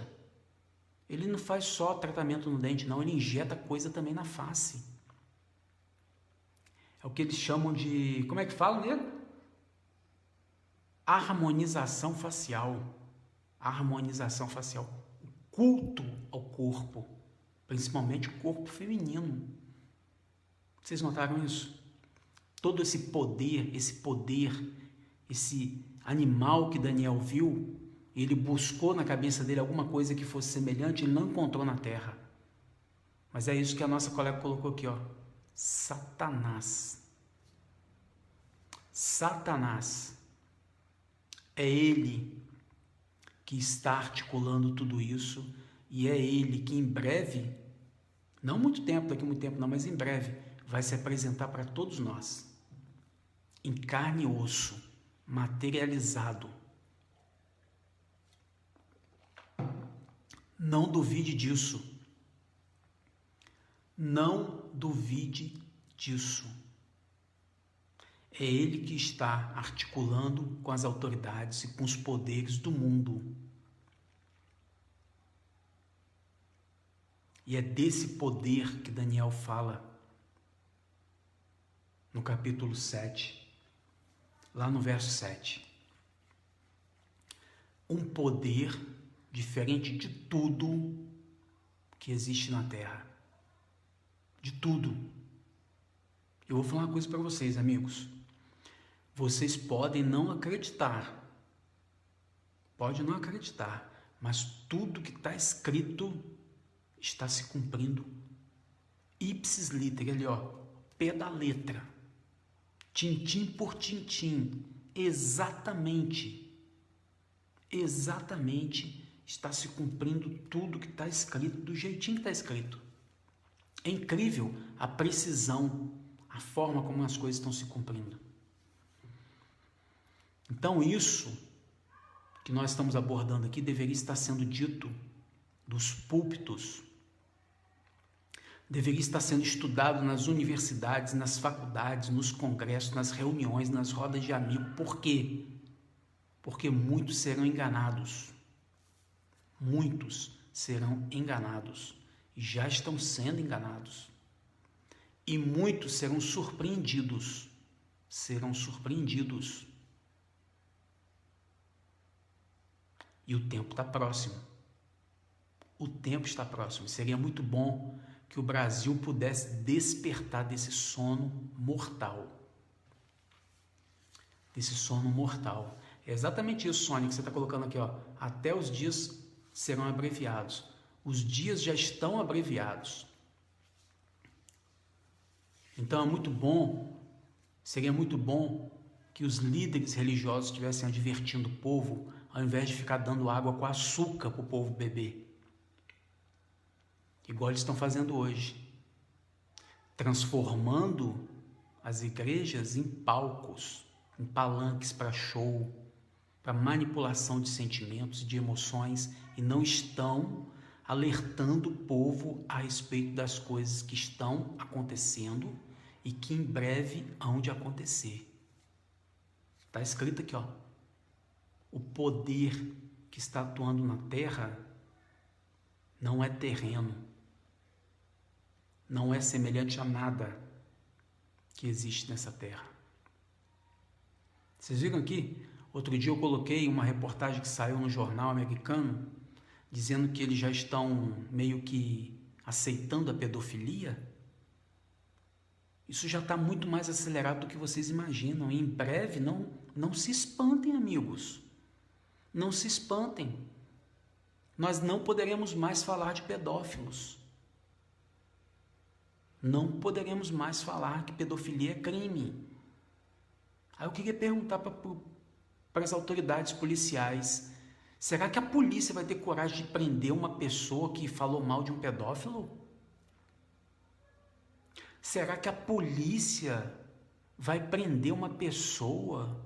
ele não faz só tratamento no dente, não, ele injeta coisa também na face. É o que eles chamam de, como é que fala, nego? Harmonização facial. Harmonização facial. O culto ao corpo, principalmente o corpo feminino. Vocês notaram isso? Todo esse poder, esse animal que Daniel viu, ele buscou na cabeça dele alguma coisa que fosse semelhante, ele não encontrou na terra. Mas é isso que a nossa colega colocou aqui, ó. Satanás. Satanás. É ele que está articulando tudo isso e é ele que em breve, não muito tempo, daqui a muito tempo não, mas em breve, vai se apresentar para todos nós. Em carne e osso, materializado. Não duvide disso. Não duvide disso. É ele que está articulando com as autoridades e com os poderes do mundo. E é desse poder que Daniel fala no capítulo 7, lá no verso 7. Um poder diferente de tudo que existe na terra. De tudo. Eu vou falar uma coisa para vocês, amigos. Vocês podem não acreditar. Pode não acreditar. Mas tudo que está escrito está se cumprindo. Ipsis litera, ali, ó. Pé da letra. Tintim por tintim. Exatamente está se cumprindo tudo que está escrito, do jeitinho que está escrito. É incrível a precisão, a forma como as coisas estão se cumprindo. Então isso que nós estamos abordando aqui deveria estar sendo dito dos púlpitos, deveria estar sendo estudado nas universidades, nas faculdades, nos congressos, nas reuniões, nas rodas de amigos. Por quê? Porque muitos serão enganados. Muitos serão enganados. E já estão sendo enganados. E muitos serão surpreendidos. Serão surpreendidos. E o tempo está próximo. O tempo está próximo. Seria muito bom que o Brasil pudesse despertar desse sono mortal. Desse sono mortal. É exatamente isso, Sônia, que você está colocando aqui, ó. Até os dias serão abreviados. Os dias já estão abreviados. Então é muito bom, seria muito bom que os líderes religiosos estivessem advertindo o povo, ao invés de ficar dando água com açúcar para o povo beber. Igual eles estão fazendo hoje. Transformando as igrejas em palcos, em palanques para show, para manipulação de sentimentos, de emoções, e não estão alertando o povo a respeito das coisas que estão acontecendo e que em breve hão de acontecer. Está escrito aqui, ó. O poder que está atuando na terra não é terreno, não é semelhante a nada que existe nessa terra. Vocês viram aqui? Outro dia eu coloquei uma reportagem que saiu no jornal americano, dizendo que eles já estão meio que aceitando a pedofilia. Isso já está muito mais acelerado do que vocês imaginam. E em breve, não se espantem, amigos. Não se espantem. Nós não poderemos mais falar de pedófilos. Não poderemos mais falar que pedofilia é crime. Aí eu queria perguntar para as autoridades policiais: será que a polícia vai ter coragem de prender uma pessoa que falou mal de um pedófilo? Será que a polícia vai prender uma pessoa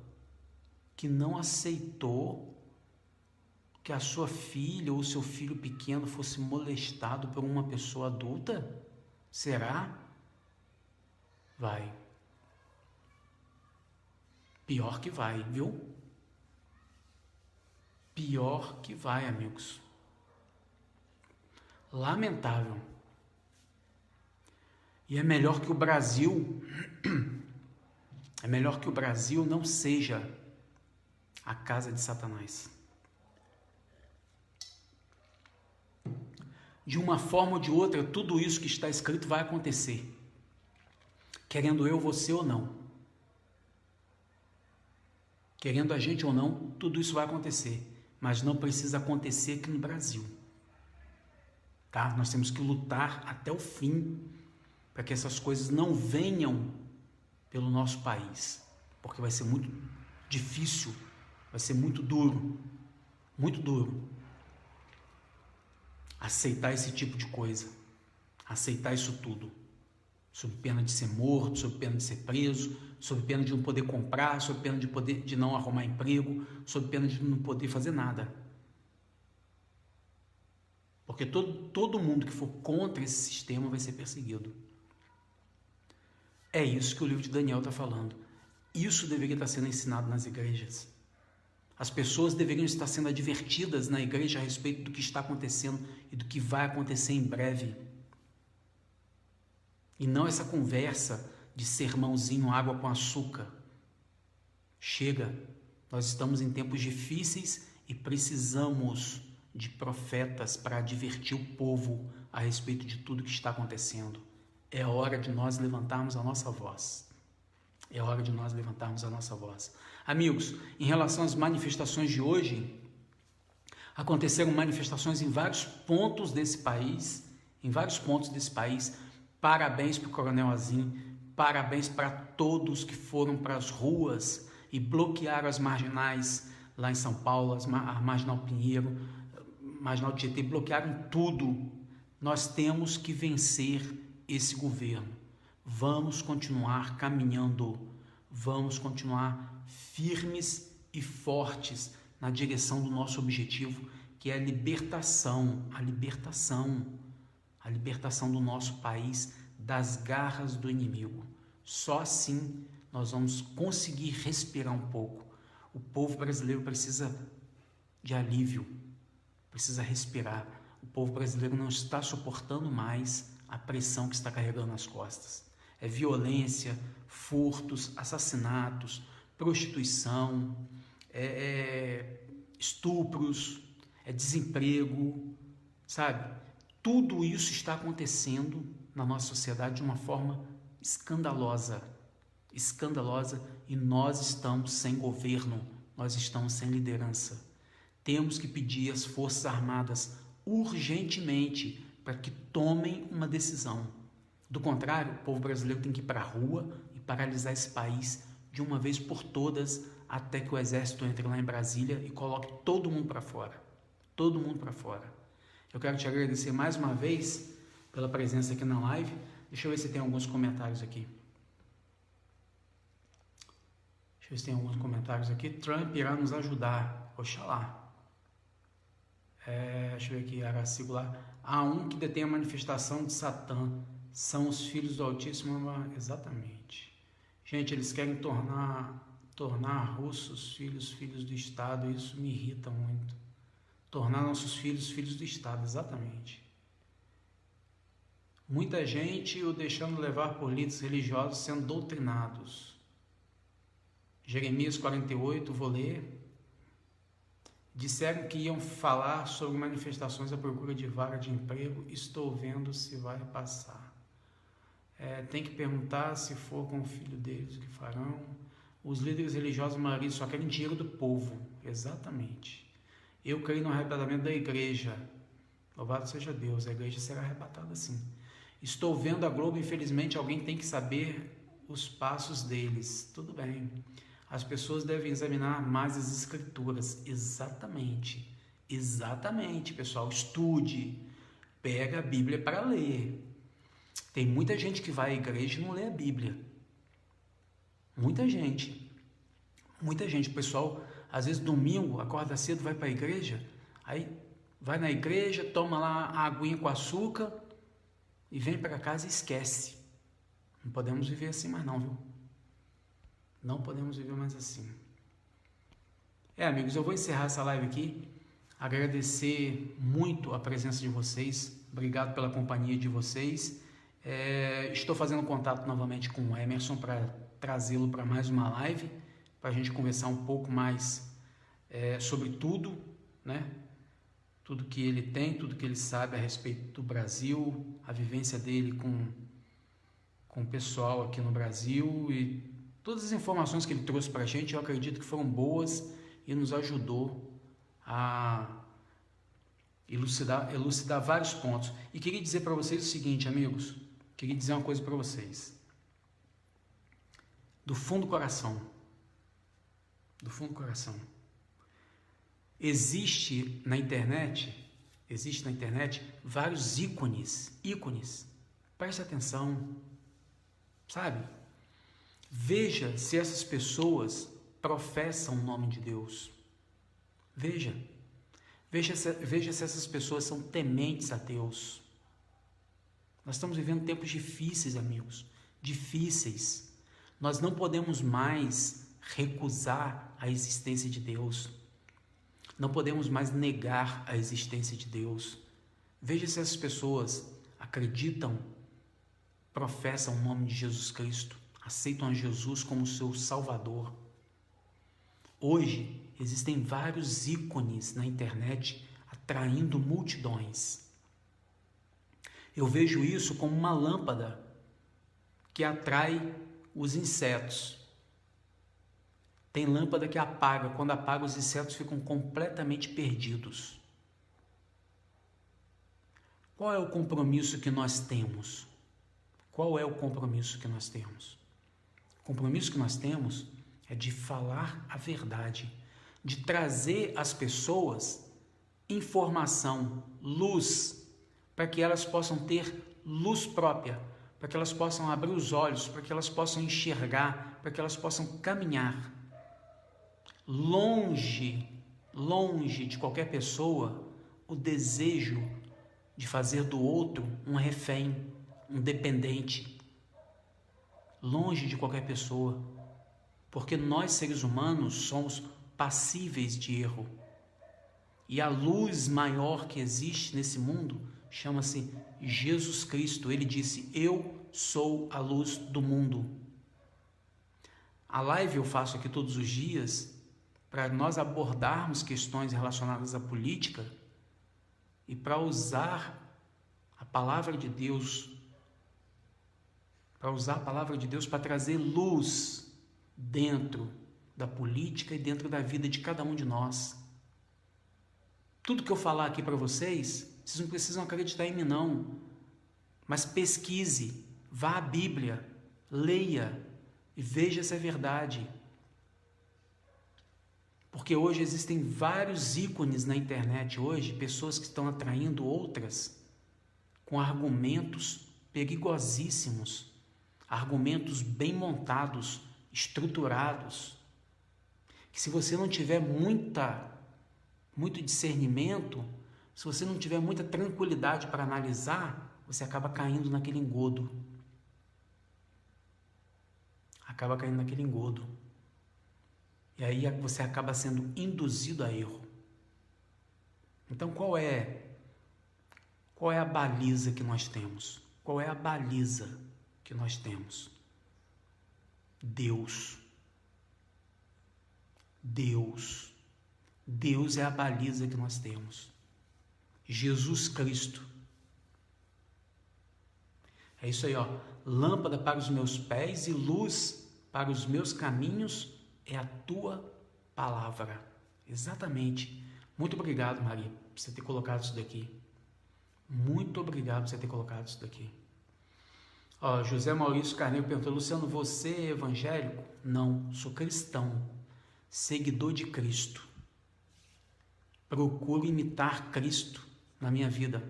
que não aceitou que a sua filha ou seu filho pequeno fosse molestado por uma pessoa adulta? Será? Vai. Pior que vai, viu? Pior que vai, amigos. Lamentável. E é melhor que o Brasil não seja a casa de Satanás. De uma forma ou de outra, tudo isso que está escrito vai acontecer. Querendo eu, você ou não. Querendo a gente ou não, tudo isso vai acontecer. Mas não precisa acontecer aqui no Brasil. Tá? Nós temos que lutar até o fim para que essas coisas não venham pelo nosso país. Porque vai ser muito difícil, vai ser muito duro aceitar esse tipo de coisa, aceitar isso tudo, sob pena de ser morto, sob pena de ser preso, sob pena de não poder comprar, sob pena de não arrumar emprego, sob pena de não poder fazer nada. Porque todo mundo que for contra esse sistema vai ser perseguido. É isso que o livro de Daniel está falando. Isso deveria estar sendo ensinado nas igrejas. As pessoas deveriam estar sendo advertidas na igreja a respeito do que está acontecendo e do que vai acontecer em breve. E não essa conversa de sermãozinho, água com açúcar. Chega, nós estamos em tempos difíceis e precisamos de profetas para advertir o povo a respeito de tudo que está acontecendo. É hora de nós levantarmos a nossa voz. É hora de nós levantarmos a nossa voz. Amigos, em relação às manifestações de hoje, aconteceram manifestações em vários pontos desse país, Parabéns para o Coronel Azim, parabéns para todos que foram para as ruas e bloquearam as marginais lá em São Paulo, a Marginal Pinheiro, Marginal Tietê, bloquearam tudo. Nós temos que vencer esse governo. Vamos continuar caminhando, vamos continuar firmes e fortes na direção do nosso objetivo, que é a libertação do nosso país das garras do inimigo. Só assim nós vamos conseguir respirar um pouco. O povo brasileiro precisa de alívio, precisa respirar. O povo brasileiro não está suportando mais a pressão que está carregando nas costas. É violência, furtos, assassinatos, prostituição, estupros, desemprego, sabe? Tudo isso está acontecendo na nossa sociedade de uma forma escandalosa, e nós estamos sem governo, nós estamos sem liderança. Temos que pedir às Forças Armadas urgentemente para que tomem uma decisão. Do contrário, o povo brasileiro tem que ir para a rua e paralisar esse país de uma vez por todas, até que o exército entre lá em Brasília e coloque todo mundo para fora. Todo mundo para fora. Eu quero te agradecer mais uma vez pela presença aqui na live. Deixa eu ver se tem alguns comentários aqui. Deixa eu ver se tem alguns comentários aqui. Trump irá nos ajudar. Oxalá. Deixa eu ver aqui, Aracigo lá. Há um que detém a manifestação de Satã. São os filhos do Altíssimo. Exatamente. Gente, eles querem tornar russos filhos do Estado. Isso me irrita muito. Tornar nossos filhos do Estado. Exatamente. Muita gente o deixando levar por líderes religiosos sendo doutrinados. Jeremias 48, vou ler. Disseram que iam falar sobre manifestações à procura de vaga de emprego. Estou vendo se vai passar. Tem que perguntar se for com o filho deles o que farão. Os líderes religiosos, a maioria, só querem dinheiro do povo. Exatamente. Eu creio no arrebatamento da igreja. Louvado seja Deus, a igreja será arrebatada sim. Estou vendo a Globo, infelizmente alguém tem que saber os passos deles. Tudo bem. As pessoas devem examinar mais as escrituras. Exatamente. Exatamente, pessoal. Estude. Pega a Bíblia para ler. Tem muita gente que vai à igreja e não lê a Bíblia. Muita gente. Muita gente. O pessoal, às vezes, domingo, acorda cedo, vai para a igreja. Aí, vai na igreja, toma lá a aguinha com açúcar e vem para casa e esquece. Não podemos viver assim mais não, viu? Não podemos viver mais assim. Amigos, eu vou encerrar essa live aqui. Agradecer muito a presença de vocês. Obrigado pela companhia de vocês. Estou fazendo contato novamente com o Emerson para trazê-lo para mais uma live, para a gente conversar um pouco mais sobre tudo, né? Tudo que ele tem, tudo que ele sabe a respeito do Brasil, a vivência dele com o pessoal aqui no Brasil e todas as informações que ele trouxe para a gente, eu acredito que foram boas e nos ajudou a elucidar vários pontos. E queria dizer para vocês o seguinte, amigos, queria dizer uma coisa para vocês. Do fundo do coração, existe na internet vários ícones, preste atenção, sabe? Veja se essas pessoas professam o nome de Deus, veja se essas pessoas são tementes a Deus. Nós estamos vivendo tempos difíceis, amigos, difíceis. Nós não podemos mais recusar a existência de Deus. Não podemos mais negar a existência de Deus. Veja se essas pessoas acreditam, professam o nome de Jesus Cristo, aceitam a Jesus como seu Salvador. Hoje, existem vários ícones na internet atraindo multidões. Eu vejo isso como uma lâmpada que atrai os insetos. Tem lâmpada que apaga, quando apaga os insetos ficam completamente perdidos. Qual é o compromisso que nós temos? Qual é o compromisso que nós temos? O compromisso que nós temos é de falar a verdade, de trazer às pessoas informação, luz, para que elas possam ter luz própria, para que elas possam abrir os olhos, para que elas possam enxergar, para que elas possam caminhar. Longe de qualquer pessoa o desejo de fazer do outro um refém, um dependente. Longe de qualquer pessoa, porque nós seres humanos somos passíveis de erro. E a luz maior que existe nesse mundo chama-se Jesus Cristo. Ele disse: eu sou a luz do mundo. A live eu faço aqui todos os dias para nós abordarmos questões relacionadas à política e para usar a palavra de Deus, para trazer luz dentro da política e dentro da vida de cada um de nós. Tudo que eu falar aqui para vocês não precisam acreditar em mim não, mas pesquise, vá à Bíblia, leia, e veja se é verdade. Porque hoje existem vários ícones na internet hoje, pessoas que estão atraindo outras com argumentos perigosíssimos, argumentos bem montados, estruturados, que se você não tiver muito discernimento, se você não tiver muita tranquilidade para analisar, você acaba caindo naquele engodo. Acaba caindo naquele engodo. E aí você acaba sendo induzido a erro. Então qual é a baliza que nós temos? Qual é a baliza que nós temos? Deus. Deus. Deus é a baliza que nós temos. Jesus Cristo. É isso aí, ó. Lâmpada para os meus pés e luz para os meus caminhos é a tua palavra. Exatamente. Muito obrigado, Maria, por você ter colocado isso daqui. Muito obrigado por você ter colocado isso daqui. Ó, José Maurício Carneiro perguntou: Luciano, você é evangélico? Não, sou cristão, seguidor de Cristo. Procuro imitar Cristo na minha vida.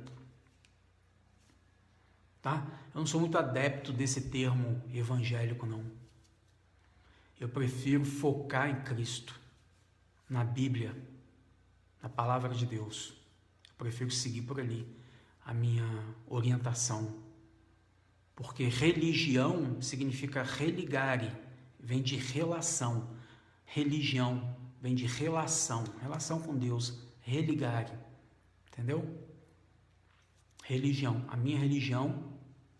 Tá? Eu não sou muito adepto desse termo evangélico, não. Eu prefiro focar em Cristo, na Bíblia, na Palavra de Deus. Eu prefiro seguir por ali a minha orientação. Porque religião significa religare, vem de relação. Religião vem de relação, relação com Deus, religare. Entendeu? Religião. A minha religião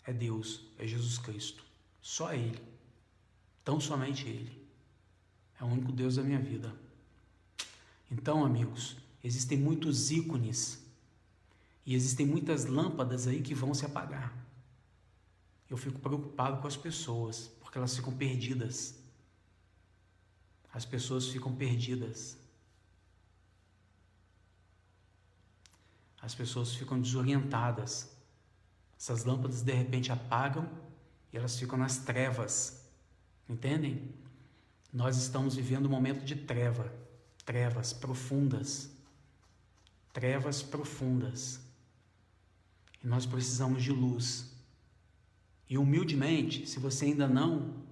é Deus, é Jesus Cristo. Só Ele. Tão somente Ele. É o único Deus da minha vida. Então, amigos, existem muitos ícones e existem muitas lâmpadas aí que vão se apagar. Eu fico preocupado com as pessoas, porque elas ficam perdidas. As pessoas ficam perdidas. As pessoas ficam desorientadas. Essas lâmpadas de repente apagam e elas ficam nas trevas. Entendem? Nós estamos vivendo um momento de trevas profundas. Trevas profundas. E nós precisamos de luz. E humildemente, se você ainda não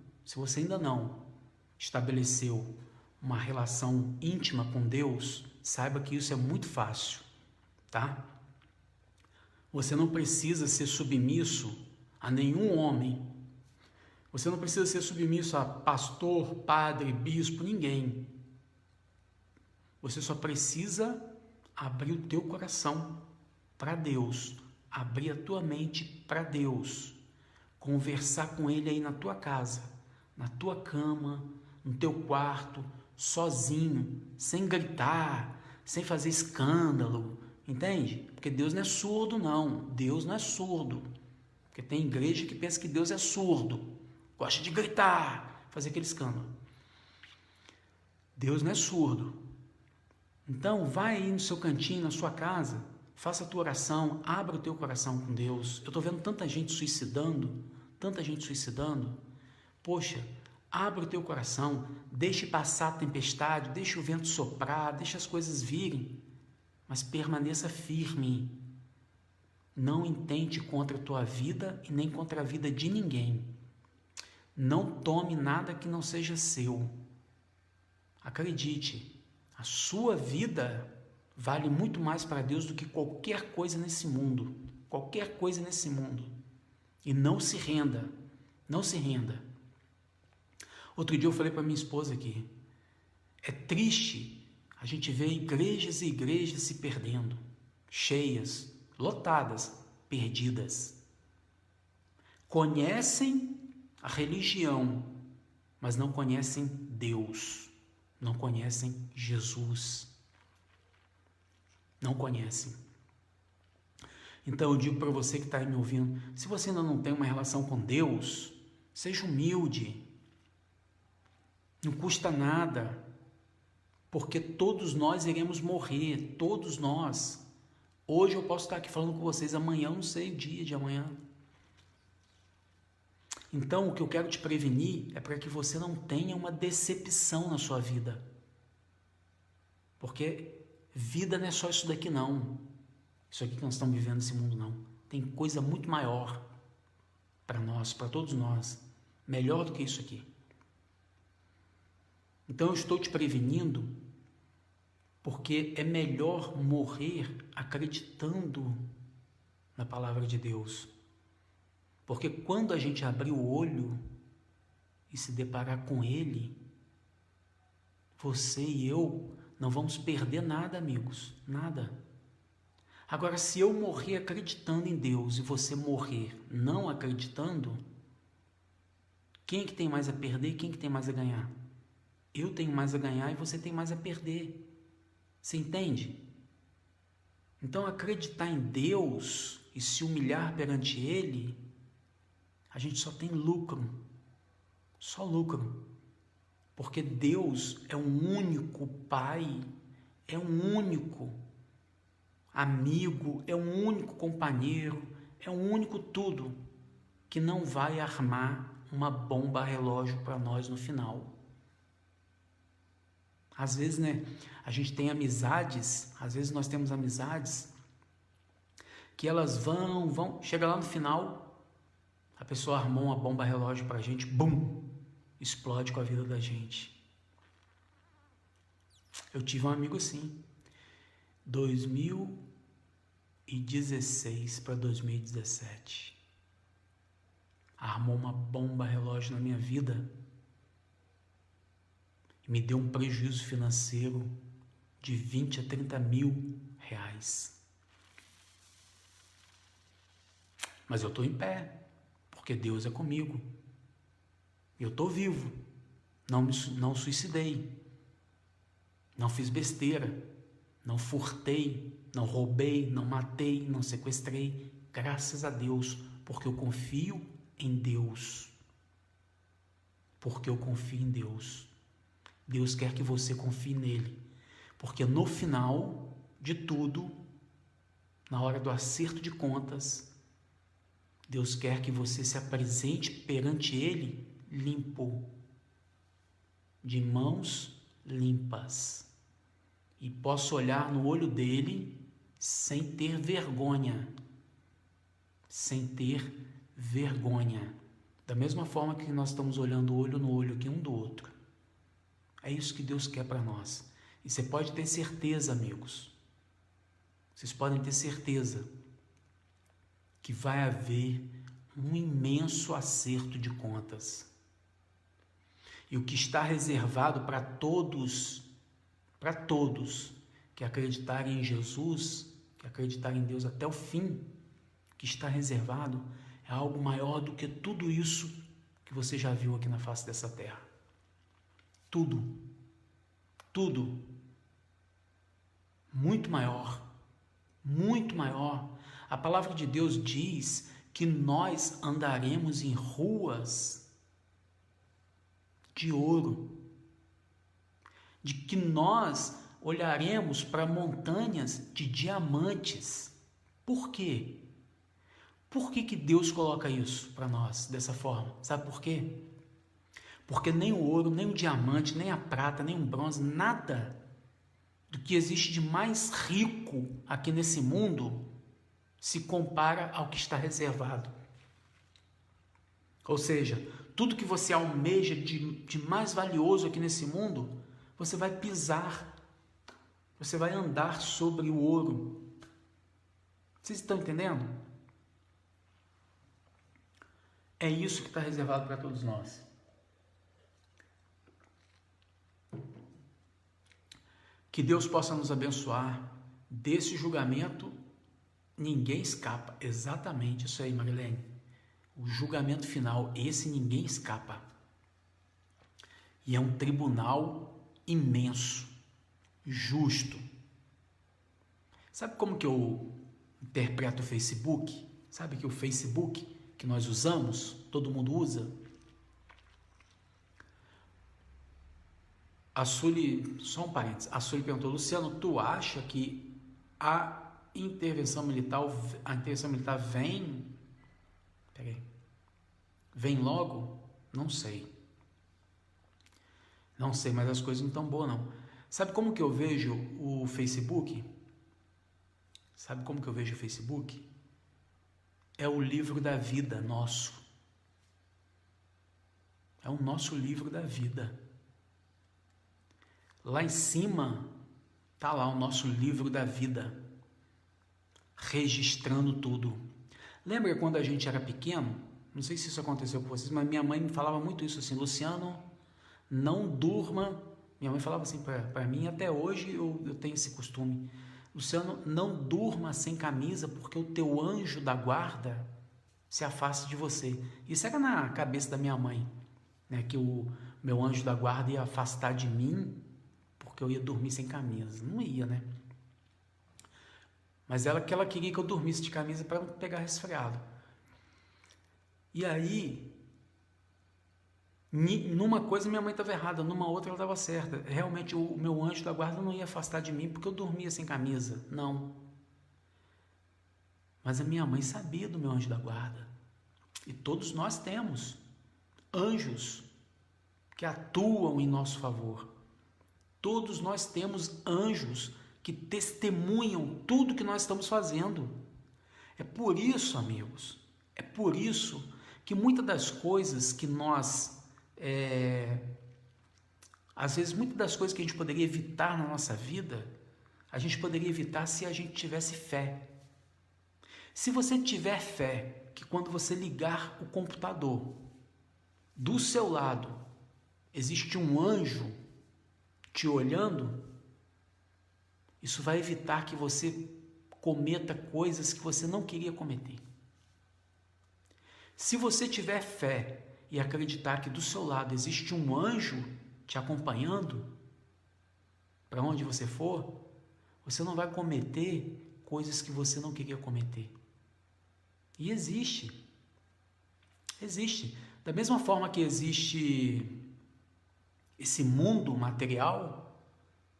estabeleceu uma relação íntima com Deus, saiba que isso é muito fácil, tá? Você não precisa ser submisso a nenhum homem. Você não precisa ser submisso a pastor, padre, bispo, ninguém. Você só precisa abrir o teu coração para Deus, abrir a tua mente para Deus, conversar com Ele aí na tua casa, na tua cama, no teu quarto, sozinho, sem gritar, sem fazer escândalo, entende? Porque Deus não é surdo, não. Deus não é surdo. Porque tem igreja que pensa que Deus é surdo, gosta de gritar, fazer aquele escândalo. Deus não é surdo. Então, vai aí no seu cantinho, na sua casa, faça a tua oração, abra o teu coração com Deus. Eu estou vendo tanta gente suicidando. Poxa, abra o teu coração, deixe passar a tempestade, deixe o vento soprar, deixe as coisas virem, mas permaneça firme. Não intente contra a tua vida e nem contra a vida de ninguém. Não tome nada que não seja seu. Acredite, a sua vida vale muito mais para Deus do que qualquer coisa nesse mundo. Qualquer coisa nesse mundo. E não se renda. Não se renda. Outro dia eu falei para minha esposa aqui. É triste a gente ver igrejas e igrejas se perdendo. Cheias, lotadas, perdidas. Conhecem a religião, mas não conhecem Deus. Não conhecem Jesus. Não conhecem. Então eu digo para você que está aí me ouvindo, se você ainda não tem uma relação com Deus, seja humilde. Não custa nada, porque todos nós iremos morrer, todos nós. Hoje eu posso estar aqui falando com vocês, amanhã eu não sei o dia de amanhã. Então, o que eu quero te prevenir é para que você não tenha uma decepção na sua vida. Porque vida não é só isso daqui não. Isso aqui que nós estamos vivendo nesse mundo não. Tem coisa muito maior para nós, para todos nós. Melhor do que isso aqui. Então eu estou te prevenindo porque é melhor morrer acreditando na palavra de Deus. Porque quando a gente abrir o olho e se deparar com Ele, você e eu não vamos perder nada, amigos, nada. Agora, se eu morrer acreditando em Deus e você morrer não acreditando, quem é que tem mais a perder e quem é que tem mais a ganhar? Eu tenho mais a ganhar e você tem mais a perder. Você entende? Então, acreditar em Deus e se humilhar perante Ele, a gente só tem lucro. Só lucro. Porque Deus é um único Pai, é um único amigo, é um único companheiro, é um único tudo que não vai armar uma bomba relógio para nós no final. Às vezes, a gente tem amizades, às vezes nós temos amizades que elas chega lá no final, a pessoa armou uma bomba relógio para a gente, bum, explode com a vida da gente. Eu tive um amigo assim, 2016 para 2017, armou uma bomba relógio na minha vida e me deu um prejuízo financeiro de 20 a 30 mil reais. Mas eu estou em pé, porque Deus é comigo. Eu estou vivo, não suicidei, não fiz besteira, não furtei, não roubei, não matei, não sequestrei, graças a Deus, porque eu confio em Deus. Porque eu confio em Deus. Deus quer que você confie nele, porque no final de tudo, na hora do acerto de contas, Deus quer que você se apresente perante Ele limpo, de mãos limpas, e possa olhar no olho dele sem ter vergonha, da mesma forma que nós estamos olhando olho no olho aqui um do outro. É isso que Deus quer para nós. E você pode ter certeza, amigos, vocês podem ter certeza que vai haver um imenso acerto de contas. E o que está reservado para todos que acreditarem em Jesus, que acreditarem em Deus até o fim, o que está reservado é algo maior do que tudo isso que você já viu aqui na face dessa terra. Tudo, muito maior. A palavra de Deus diz que nós andaremos em ruas de ouro, de que nós olharemos para montanhas de diamantes. Por quê? Por que Deus coloca isso para nós dessa forma? Sabe por quê? Porque nem o ouro, nem o diamante, nem a prata, nem o bronze, nada do que existe de mais rico aqui nesse mundo se compara ao que está reservado. Ou seja, tudo que você almeja de mais valioso aqui nesse mundo, você vai pisar, você vai andar sobre o ouro. Vocês estão entendendo? É isso que está reservado para todos nós. Que Deus possa nos abençoar. Desse julgamento, ninguém escapa. Exatamente isso aí, Marilene. O julgamento final, esse ninguém escapa. E é um tribunal imenso, justo. Sabe como que eu interpreto o Facebook? Sabe que o Facebook que nós usamos, todo mundo usa? A Sully, só um parênteses, a Sully perguntou: Luciano, tu acha que a intervenção militar vem... Peraí. Vem logo? Não sei. Não sei, mas as coisas não estão boas, não. Sabe como que eu vejo o Facebook? Sabe como que eu vejo o Facebook? É o livro da vida nosso. É o nosso livro da vida. Lá em cima tá lá o nosso livro da vida, registrando tudo. Lembra quando a gente era pequeno? Não sei se isso aconteceu com vocês, mas minha mãe me falava muito isso assim: Luciano, não durma. Minha mãe falava assim para mim, até hoje eu tenho esse costume: Luciano, não durma sem camisa, porque o teu anjo da guarda se afaste de você. Isso era na cabeça da minha mãe, né? Que o meu anjo da guarda ia afastar de mim, porque eu ia dormir sem camisa. Não ia, né? Mas ela queria que eu dormisse de camisa para não pegar resfriado. E aí, numa coisa minha mãe estava errada, numa outra ela estava certa. Realmente o meu anjo da guarda não ia afastar de mim porque eu dormia sem camisa. Não. Mas a minha mãe sabia do meu anjo da guarda. E todos nós temos anjos que atuam em nosso favor. Todos nós temos anjos que testemunham tudo que nós estamos fazendo. É por isso, amigos, é por isso que muitas das coisas que nós, às vezes muitas das coisas que a gente poderia evitar na nossa vida, a gente poderia evitar se a gente tivesse fé. Se você tiver fé, que quando você ligar o computador, do seu lado, existe um anjo te olhando, isso vai evitar que você cometa coisas que você não queria cometer. Se você tiver fé e acreditar que do seu lado existe um anjo te acompanhando, para onde você for, você não vai cometer coisas que você não queria cometer. E existe. Existe. Da mesma forma que existe esse mundo material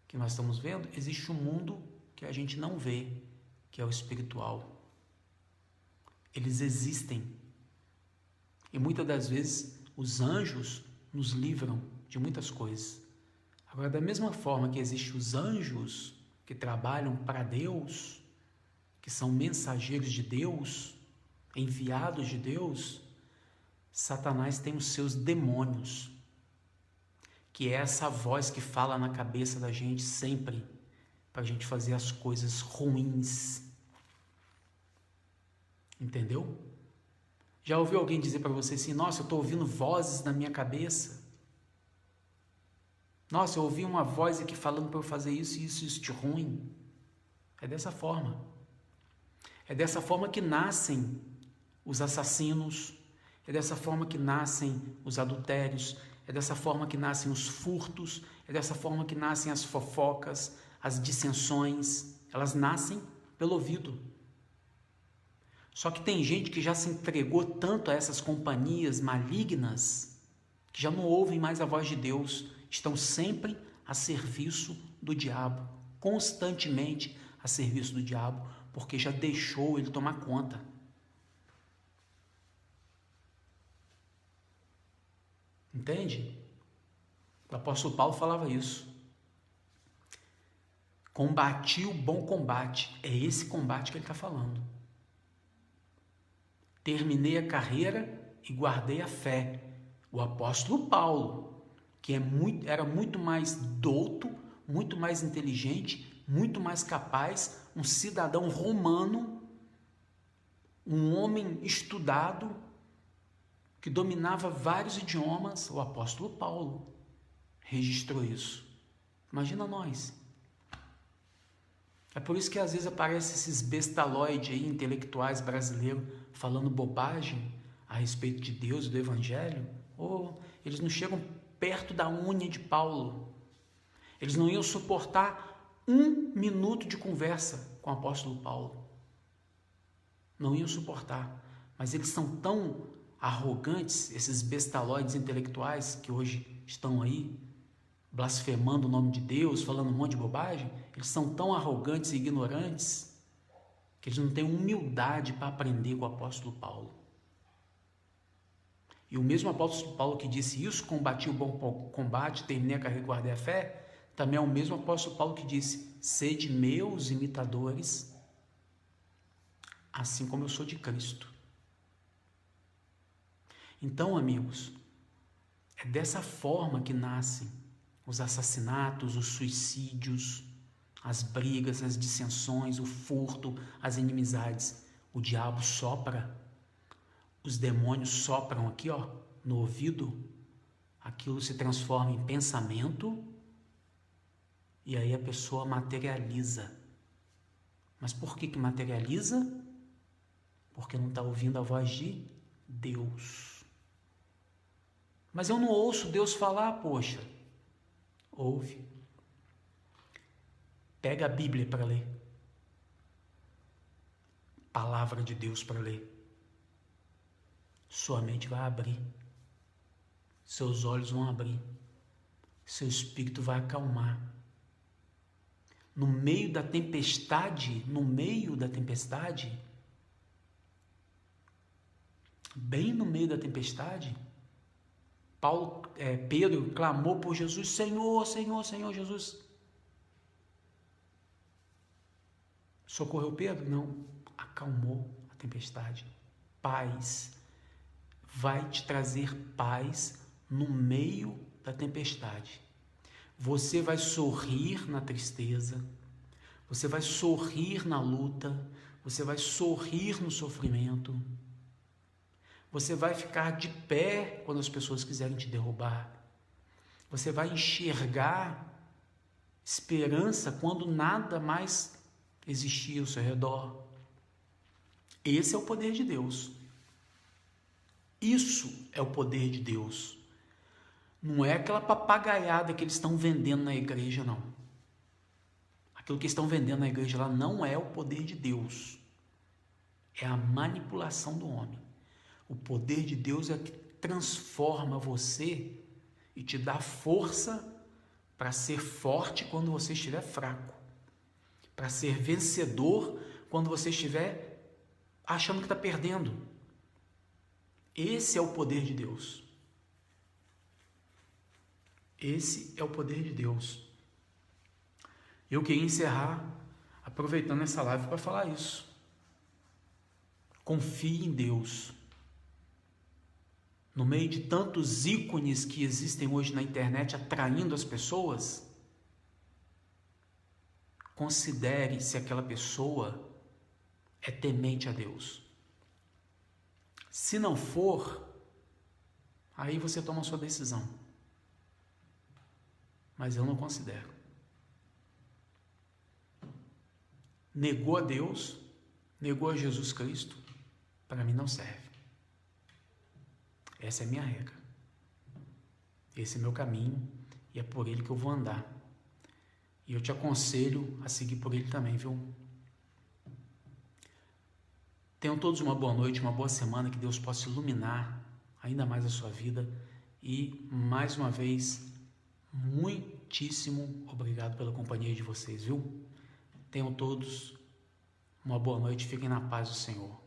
que nós estamos vendo, existe um mundo que a gente não vê, que é o espiritual. Eles existem. E muitas das vezes os anjos nos livram de muitas coisas. Agora, da mesma forma que existem os anjos que trabalham para Deus, que são mensageiros de Deus, enviados de Deus, Satanás tem os seus demônios, que é essa voz que fala na cabeça da gente sempre, para a gente fazer as coisas ruins. Entendeu? Já ouviu alguém dizer para você assim: nossa, eu estou ouvindo vozes na minha cabeça? Nossa, eu ouvi uma voz aqui falando para eu fazer isso e isso de ruim. É dessa forma. É dessa forma que nascem os assassinos, é dessa forma que nascem os adultérios, é dessa forma que nascem os furtos, é dessa forma que nascem as fofocas, as dissensões. Elas nascem pelo ouvido. Só que tem gente que já se entregou tanto a essas companhias malignas que já não ouvem mais a voz de Deus, estão sempre a serviço do diabo, constantemente a serviço do diabo, porque já deixou ele tomar conta. Entende? O apóstolo Paulo falava isso. Combati o bom combate. É esse combate que ele está falando. Terminei a carreira e guardei a fé. O apóstolo Paulo, que era muito mais douto, muito mais inteligente, muito mais capaz, um cidadão romano, um homem estudado, que dominava vários idiomas, o apóstolo Paulo registrou isso. Imagina nós. É por isso que às vezes aparecem esses bestaloides aí, intelectuais brasileiros, falando bobagem a respeito de Deus e do Evangelho. Eles não chegam perto da unha de Paulo. Eles não iam suportar 1 minuto de conversa com o apóstolo Paulo. Não iam suportar. Mas eles são tão arrogantes, esses bestaloides intelectuais que hoje estão aí blasfemando o nome de Deus, falando um monte de bobagem. Eles são tão arrogantes e ignorantes que eles não têm humildade para aprender com o apóstolo Paulo. E o mesmo apóstolo Paulo que disse isso, combati o bom combate, terminei a carreira e guardei a fé, também é o mesmo apóstolo Paulo que disse, sede meus imitadores, assim como eu sou de Cristo. Então, amigos, é dessa forma que nascem os assassinatos, os suicídios, as brigas, as dissensões, o furto, as inimizades. O diabo sopra, os demônios sopram aqui, ó, no ouvido, aquilo se transforma em pensamento e aí a pessoa materializa. Mas por que materializa? Porque não está ouvindo a voz de Deus. Mas eu não ouço Deus falar, poxa. Ouve. Pega a Bíblia para ler. Palavra de Deus para ler. Sua mente vai abrir. Seus olhos vão abrir. Seu espírito vai acalmar. No meio da tempestade, bem no meio da tempestade, Pedro clamou por Jesus, Senhor, Senhor, Senhor Jesus. Socorreu Pedro? Não, acalmou a tempestade. Paz. Vai te trazer paz no meio da tempestade. Você vai sorrir na tristeza, você vai sorrir na luta, você vai sorrir no sofrimento, você vai ficar de pé quando as pessoas quiserem te derrubar, você vai enxergar esperança quando nada mais existir ao seu redor. Esse é o poder de Deus. Isso é o poder de Deus. Não é aquela papagaiada que eles estão vendendo na igreja, não. Aquilo que estão vendendo na igreja lá não é o poder de Deus. É a manipulação do homem. O poder de Deus é que transforma você e te dá força para ser forte quando você estiver fraco. Para ser vencedor quando você estiver achando que está perdendo. Esse é o poder de Deus. Esse é o poder de Deus. Eu queria encerrar aproveitando essa live para falar isso. Confie em Deus. No meio de tantos ícones que existem hoje na internet atraindo as pessoas, considere se aquela pessoa é temente a Deus. Se não for, aí você toma a sua decisão. Mas eu não considero. Negou a Deus, negou a Jesus Cristo, para mim não serve. Essa é a minha regra. Esse é meu caminho e é por ele que eu vou andar. E eu te aconselho a seguir por ele também, viu? Tenham todos uma boa noite, uma boa semana, que Deus possa iluminar ainda mais a sua vida. E, mais uma vez, muitíssimo obrigado pela companhia de vocês, viu? Tenham todos uma boa noite, fiquem na paz do Senhor.